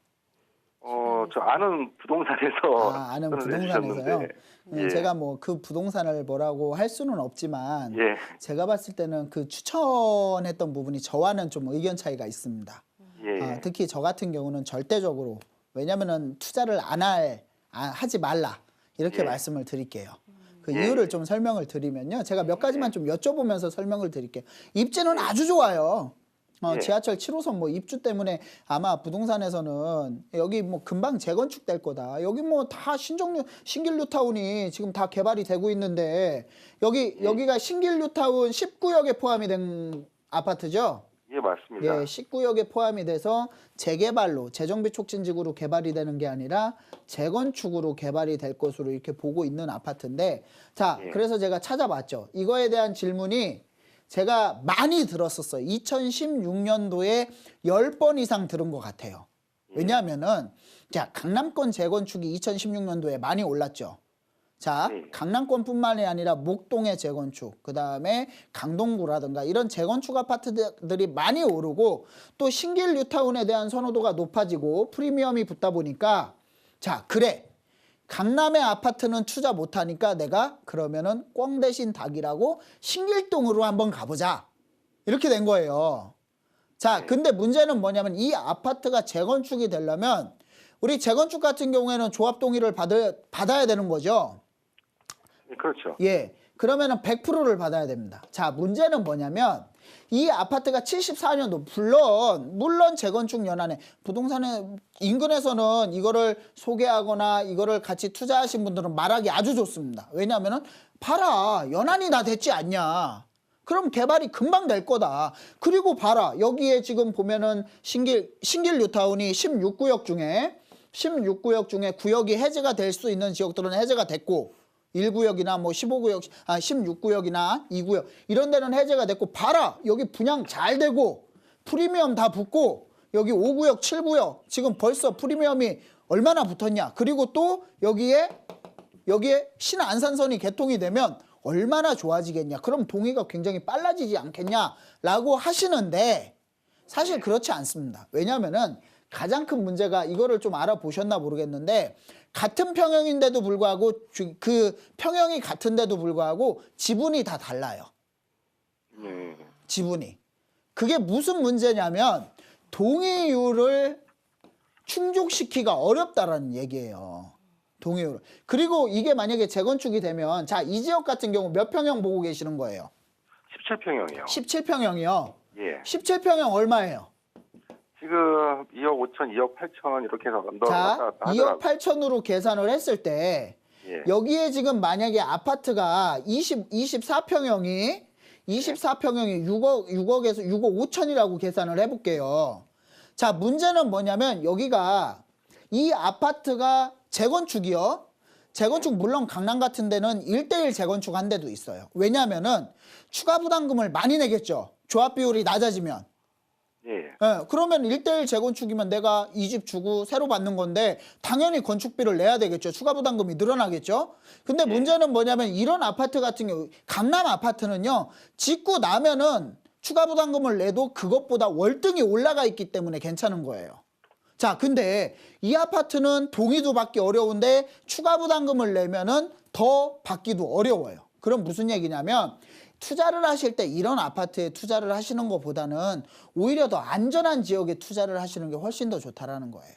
저 아는 부동산에서 아는 추천을 부동산에서요. 해주셨는데, 예. 제가 뭐 그 부동산을 뭐라고 할 수는 없지만 예. 제가 봤을 때는 그 추천했던 부분이 저와는 좀 의견 차이가 있습니다. 예. 특히 저 같은 경우는 절대적으로 왜냐면은 투자를 하지 말라 이렇게 예. 말씀을 드릴게요. 그 예. 이유를 좀 설명을 드리면요. 제가 몇 가지만 좀 여쭤보면서 설명을 드릴게요. 입지는 아주 좋아요. 예. 지하철 7호선 뭐 입주 때문에 아마 부동산에서는 여기 뭐 금방 재건축될 거다. 여기 뭐 다 신길 뉴타운이 지금 다 개발이 되고 있는데 여기가 신길 뉴타운 19역에 포함이 된 아파트죠? 예, 맞습니다. 예, 19역에 포함이 돼서 재개발로 재정비 촉진지구로 개발이 되는 게 아니라 재건축으로 개발이 될 것으로 이렇게 보고 있는 아파트인데 자, 예. 그래서 제가 찾아봤죠. 이거에 대한 질문이 제가 많이 들었었어요. 2016년도에 10번 이상 들은 것 같아요. 왜냐하면은 자, 강남권 재건축이 2016년도에 많이 올랐죠. 자, 강남권뿐만이 아니라 목동의 재건축, 그다음에 강동구라든가 이런 재건축 아파트들이 많이 오르고 또 신길 뉴타운에 대한 선호도가 높아지고 프리미엄이 붙다 보니까 자, 그래. 강남의 아파트는 투자 못하니까 내가 그러면은 꽝 대신 닭이라고 신길동으로 한번 가보자. 이렇게 된 거예요. 자, 근데 문제는 뭐냐면 이 아파트가 재건축이 되려면 우리 재건축 같은 경우에는 조합 동의를 받아야 되는 거죠. 그렇죠. 예. 그러면은 100%를 받아야 됩니다. 자, 문제는 뭐냐면 이 아파트가 74년도 물론 재건축 연한에 부동산의 인근에서는 이거를 소개하거나 이거를 같이 투자하신 분들은 말하기 아주 좋습니다. 왜냐하면은 봐라 연한이 다 됐지 않냐. 그럼 개발이 금방 될 거다. 그리고 봐라 여기에 지금 보면은 신길 뉴타운이 16구역 중에 구역이 해제가 될 수 있는 지역들은 해제가 됐고 1구역이나 뭐 15구역, 16구역이나 2구역 이런 데는 해제가 됐고 봐라 여기 분양 잘 되고 프리미엄 다 붙고 여기 5구역, 7구역 지금 벌써 프리미엄이 얼마나 붙었냐. 그리고 또 여기에 신안산선이 개통이 되면 얼마나 좋아지겠냐. 그럼 동의가 굉장히 빨라지지 않겠냐라고 하시는데 사실 그렇지 않습니다. 왜냐하면은 가장 큰 문제가 이거를 좀 알아보셨나 모르겠는데 같은 평형인데도 불구하고 그 평형이 같은데도 불구하고 지분이 다 달라요. 예. 지분이. 그게 무슨 문제냐면 동의율을 충족시키기가 어렵다라는 얘기예요. 동의율. 그리고 이게 만약에 재건축이 되면 자, 이 지역 같은 경우 몇 평형 보고 계시는 거예요? 17평형이요. 17평형이요. 예. 17평형 얼마예요? 지금 2억 5천, 2억 8천 이렇게 해서 왔다 자, 갔다 2억 하더라고요. 8천으로 계산을 했을 때 예. 여기에 지금 만약에 아파트가 24평형이 6억에서 6억 5천이라고 계산을 해볼게요. 자, 문제는 뭐냐면 여기가 이 아파트가 재건축이요. 재건축 물론 강남 같은 데는 1대1 재건축 한 데도 있어요. 왜냐하면은 추가 부담금을 많이 내겠죠. 조합 비율이 낮아지면. 예. 예, 그러면 1대1 재건축이면 내가 이 집 주고 새로 받는 건데 당연히 건축비를 내야 되겠죠. 추가 부담금이 늘어나겠죠. 근데 문제는 뭐냐면 이런 아파트 같은 경우 강남 아파트는요. 짓고 나면은 추가 부담금을 내도 그것보다 월등히 올라가 있기 때문에 괜찮은 거예요. 자, 근데 이 아파트는 동의도 받기 어려운데 추가 부담금을 내면은 더 받기도 어려워요. 그럼 무슨 얘기냐면 투자를 하실 때 이런 아파트에 투자를 하시는 것보다는 오히려 더 안전한 지역에 투자를 하시는 게 훨씬 더 좋다라는 거예요.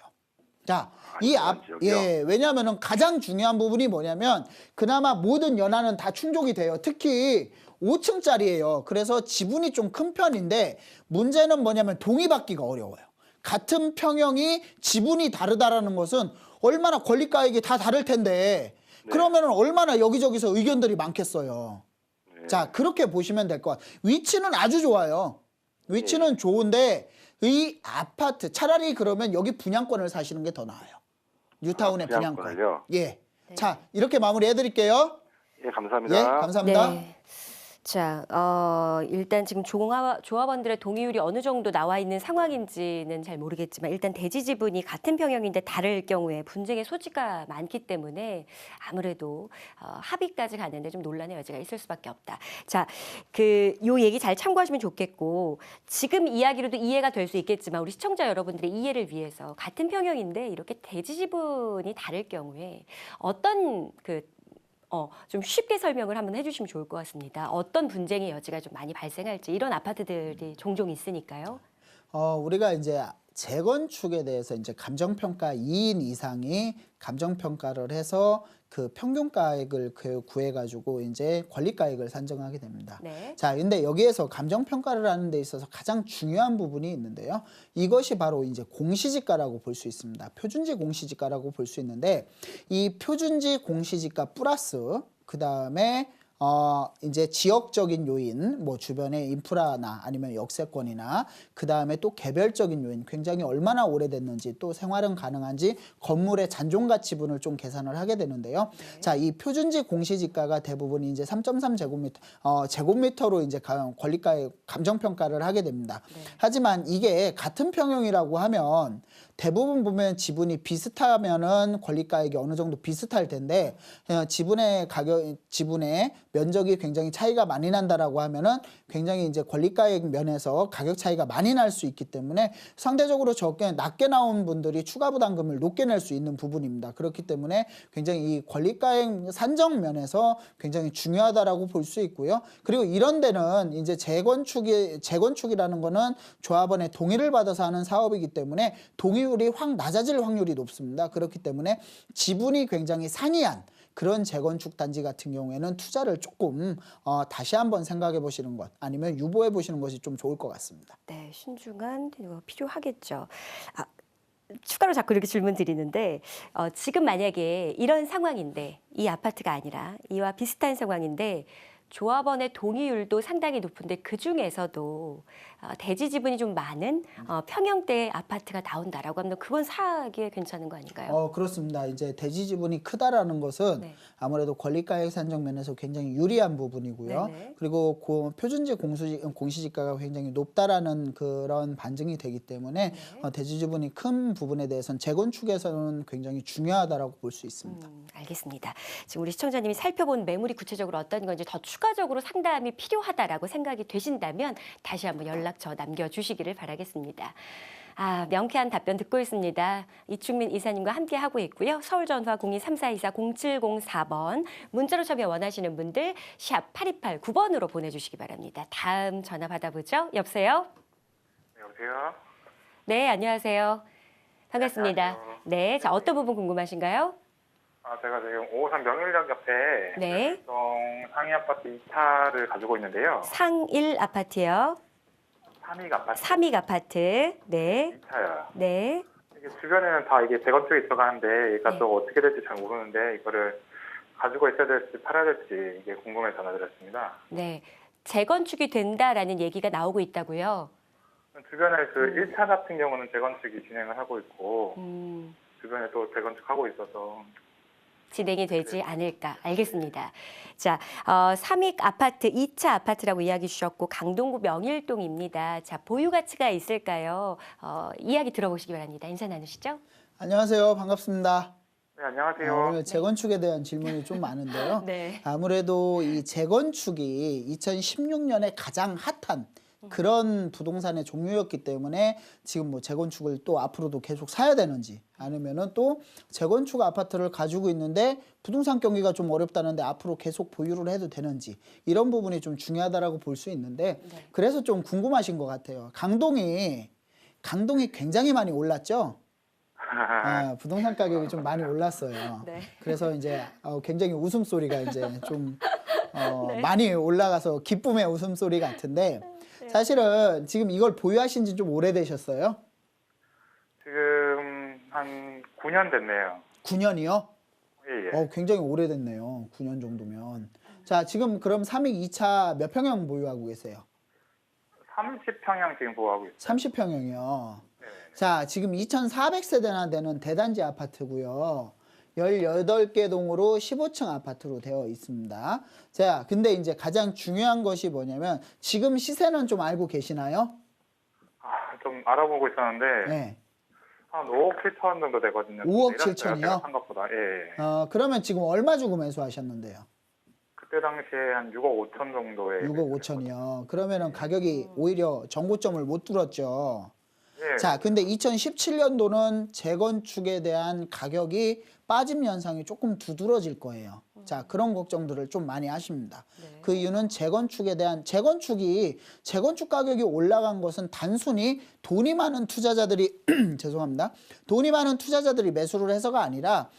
자, 안전한 지역이요? 예, 왜냐하면 가장 중요한 부분이 뭐냐면 그나마 모든 연한은 다 충족이 돼요. 특히 5층짜리예요. 그래서 지분이 좀 큰 편인데 문제는 뭐냐면 동의받기가 어려워요. 같은 평형이 지분이 다르다라는 것은 얼마나 권리가액이 다 다를 텐데 그러면 얼마나 여기저기서 의견들이 많겠어요. 자, 그렇게 보시면 될 것 같아요. 위치는 아주 좋아요. 위치는 좋은데 이 아파트 차라리 그러면 여기 분양권을 사시는 게 더 나아요. 뉴타운의 분양권. 분양권을요? 예. 자, 이렇게 마무리해 드릴게요. 예, 감사합니다. 예, 감사합니다. 네. 자, 일단 지금 조합원들의 동의율이 어느 정도 나와 있는 상황인지는 잘 모르겠지만 일단 대지 지분이 같은 평형인데 다를 경우에 분쟁의 소지가 많기 때문에 아무래도 합의까지 가는데 좀 논란의 여지가 있을 수밖에 없다. 자, 요 얘기 잘 참고하시면 좋겠고 지금 이야기로도 이해가 될 수 있겠지만 우리 시청자 여러분들의 이해를 위해서 같은 평형인데 이렇게 대지 지분이 다를 경우에 어떤 좀 쉽게 설명을 한번 해주시면 좋을 것 같습니다. 어떤 분쟁의 여지가 좀 많이 발생할지 이런 아파트들이 종종 있으니까요. 우리가 이제 재건축에 대해서 이제 감정평가 2인 이상이 감정평가를 해서 그 평균가액을 구해가지고 이제 권리가액을 산정하게 됩니다. 네. 자, 근데 여기에서 감정평가를 하는 데 있어서 가장 중요한 부분이 있는데요. 이것이 바로 이제 공시지가라고 볼 수 있습니다. 표준지 공시지가라고 볼 수 있는데 이 표준지 공시지가 플러스 그 다음에 이제 지역적인 요인, 뭐 주변의 인프라나 아니면 역세권이나 그 다음에 또 개별적인 요인, 굉장히 얼마나 오래됐는지 또 생활은 가능한지 건물의 잔존가 지분을 좀 계산을 하게 되는데요. 네. 자, 이 표준지 공시지가가 대부분 이제 3.3 제곱미터로 이제 권리가의 감정평가를 하게 됩니다. 네. 하지만 이게 같은 평형이라고 하면 대부분 보면 지분이 비슷하면은 권리가액이 어느 정도 비슷할 텐데 지분의 면적이 굉장히 차이가 많이 난다라고 하면은 굉장히 이제 권리가액 면에서 가격 차이가 많이 날 수 있기 때문에 상대적으로 낮게 나온 분들이 추가 부담금을 높게 낼 수 있는 부분입니다. 그렇기 때문에 굉장히 이 권리가액 산정 면에서 굉장히 중요하다라고 볼 수 있고요. 그리고 이런 데는 이제 재건축이라는 거는 조합원의 동의를 받아서 하는 사업이기 때문에 동의율이 확 낮아질 확률이 높습니다. 그렇기 때문에 지분이 굉장히 상이한 그런 재건축 단지 같은 경우에는 투자를 조금 다시 한번 생각해 보시는 것 아니면 유보해 보시는 것이 좀 좋을 것 같습니다. 네, 신중한 대우가 필요하겠죠. 추가로 자꾸 이렇게 질문 드리는데 지금 만약에 이런 상황인데 이 아파트가 아니라 이와 비슷한 상황인데 조합원의 동의율도 상당히 높은데 그중에서도 대지 지분이 좀 많은 평형대 아파트가 나온다라고 하면 그건 사기에 괜찮은 거 아닌가요? 그렇습니다. 이제 대지 지분이 크다라는 것은 네. 아무래도 권리가액 산정 면에서 굉장히 유리한 부분이고요. 네네. 그리고 그 표준지 공시지가가 굉장히 높다라는 그런 반증이 되기 때문에 네. 대지 지분이 큰 부분에 대해서는 재건축에서는 굉장히 중요하다라고 볼 수 있습니다. 알겠습니다. 지금 우리 시청자님이 살펴본 매물이 구체적으로 어떤 건지 더 추가적으로 상담이 필요하다라고 생각이 되신다면 다시 한번 연락처 남겨주시기를 바라겠습니다. 명쾌한 답변 듣고 있습니다. 이충민 이사님과 함께 하고 있고요. 서울 전화 0234240704번 문자로 참여 원하시는 분들 샵 8289번으로 보내주시기 바랍니다. 다음 전화 받아보죠. 여보세요? 여보세요? 네, 안녕하세요. 반갑습니다. 안녕하세요. 네, 자 어떤 부분 궁금하신가요? 제가 지금 553 명일역 옆에 네. 상위 아파트 2차를 가지고 있는데요. 상일 아파트요. 삼익 아파트 삼익 아파트. 네. 2차요. 네. 이게 주변에는 다 이게 재건축이 들어가는데 얘가 네. 또 어떻게 될지 잘 모르는데 이거를 가지고 있어야 될지 팔아야 될지 이게 궁금해 전화드렸습니다. 네. 재건축이 된다라는 얘기가 나오고 있다고요. 주변에 그 1차 같은 경우는 재건축이 진행을 하고 있고 주변에 또 재건축하고 있어서 진행이 되지 않을까. 알겠습니다. 자, 삼익 아파트 2차 아파트라고 이야기 주셨고 강동구 명일동입니다. 자, 보유 가치가 있을까요? 이야기 들어보시기 바랍니다. 인사 나누시죠? 안녕하세요. 반갑습니다. 네, 안녕하세요. 오늘 재건축에 대한 질문이 좀 많은데요. 네. 아무래도 이 재건축이 2016년에 가장 핫한 그런 부동산의 종류였기 때문에 지금 뭐 재건축을 또 앞으로도 계속 사야 되는지 아니면은 또 재건축 아파트를 가지고 있는데 부동산 경기가 좀 어렵다는데 앞으로 계속 보유를 해도 되는지 이런 부분이 좀 중요하다라고 볼 수 있는데 네. 그래서 좀 궁금하신 것 같아요. 강동이 굉장히 많이 올랐죠? 부동산 가격이 좀 많이 올랐어요. 네. 그래서 이제 굉장히 웃음소리가 이제 좀 네. 많이 올라가서 기쁨의 웃음소리 같은데 사실은 지금 이걸 보유하신 지 좀 오래되셨어요? 지금 한 9년 됐네요. 9년이요? 예, 예. 굉장히 오래됐네요. 9년 정도면. 자, 지금 그럼 삼익 2차 몇 평형 보유하고 계세요? 30평형 지금 보유하고 있어요. 30평형이요. 네. 자, 지금 2,400세대나 되는 대단지 아파트고요. 18개 동으로 15층 아파트로 되어 있습니다. 자, 근데 이제 가장 중요한 것이 뭐냐면 지금 시세는 좀 알고 계시나요? 좀 알아보고 있었는데 네. 한 5억 7천 정도 되거든요. 5억 내렸어요, 7천이요? 생각한 것보다. 예. 그러면 지금 얼마 주고 매수하셨는데요? 그때 당시에 한 6억 5천 정도에 6억 5천이요. 그러면은 가격이 오히려 정고점을 못 뚫었죠. 예. 자, 근데 2017년도는 재건축에 대한 가격이 빠짐 현상이 조금 두드러질 거예요. 자, 그런 걱정들을 좀 많이 하십니다. 네. 그 이유는 재건축 가격이 올라간 것은 단순히 돈이 많은 투자자들이 죄송합니다. 돈이 많은 투자자들이 매수를 해서가 아니라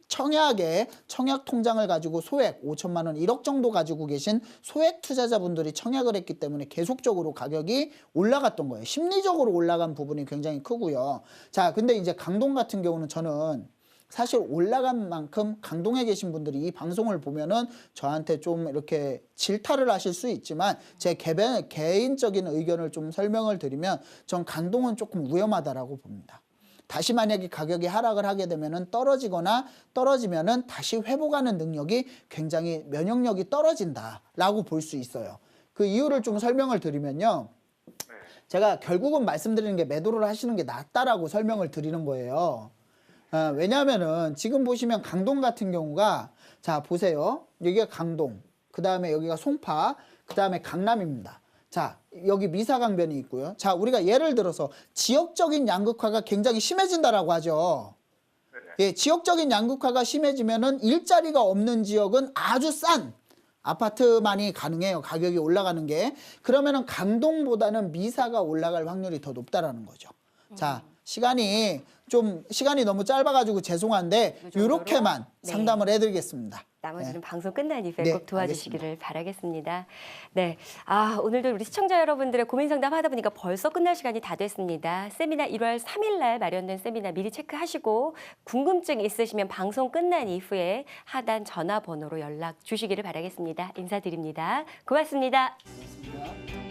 청약에 청약 통장을 가지고 소액 5천만 원, 1억 정도 가지고 계신 소액 투자자분들이 청약을 했기 때문에 계속적으로 가격이 올라갔던 거예요. 심리적으로 올라간 부분이 굉장히 크고요. 자, 근데 이제 강동 같은 경우는 저는 사실 올라간 만큼 강동에 계신 분들이 이 방송을 보면은 저한테 좀 이렇게 질타를 하실 수 있지만 제 개인적인 의견을 좀 설명을 드리면 전 강동은 조금 위험하다라고 봅니다. 다시 만약에 가격이 하락을 하게 되면은 떨어지면은 다시 회복하는 능력이 굉장히 면역력이 떨어진다라고 볼 수 있어요. 그 이유를 좀 설명을 드리면요. 제가 결국은 말씀드리는 게 매도를 하시는 게 낫다라고 설명을 드리는 거예요. 왜냐하면은 지금 보시면 강동 같은 경우가 자 보세요. 여기가 강동, 그 다음에 여기가 송파, 그 다음에 강남입니다. 자, 여기 미사강변이 있고요. 자, 우리가 예를 들어서 지역적인 양극화가 굉장히 심해진다라고 하죠. 예, 지역적인 양극화가 심해지면은 일자리가 없는 지역은 아주 싼 아파트만이 가능해요. 가격이 올라가는 게. 그러면은 강동보다는 미사가 올라갈 확률이 더 높다라는 거죠. 자, 시간이 너무 짧아가지고 죄송한데 이 정도로? 이렇게만 네. 상담을 해드리겠습니다. 나머지는 방송 끝난 이후에 네, 꼭 도와주시기를 바라겠습니다. 네, 오늘도 우리 시청자 여러분들의 고민 상담 하다 보니까 벌써 끝날 시간이 다 됐습니다. 세미나 1월 3일 날 마련된 세미나 미리 체크하시고 궁금증 있으시면 방송 끝난 이후에 하단 전화번호로 연락 주시기를 바라겠습니다. 인사드립니다. 고맙습니다. 고맙습니다.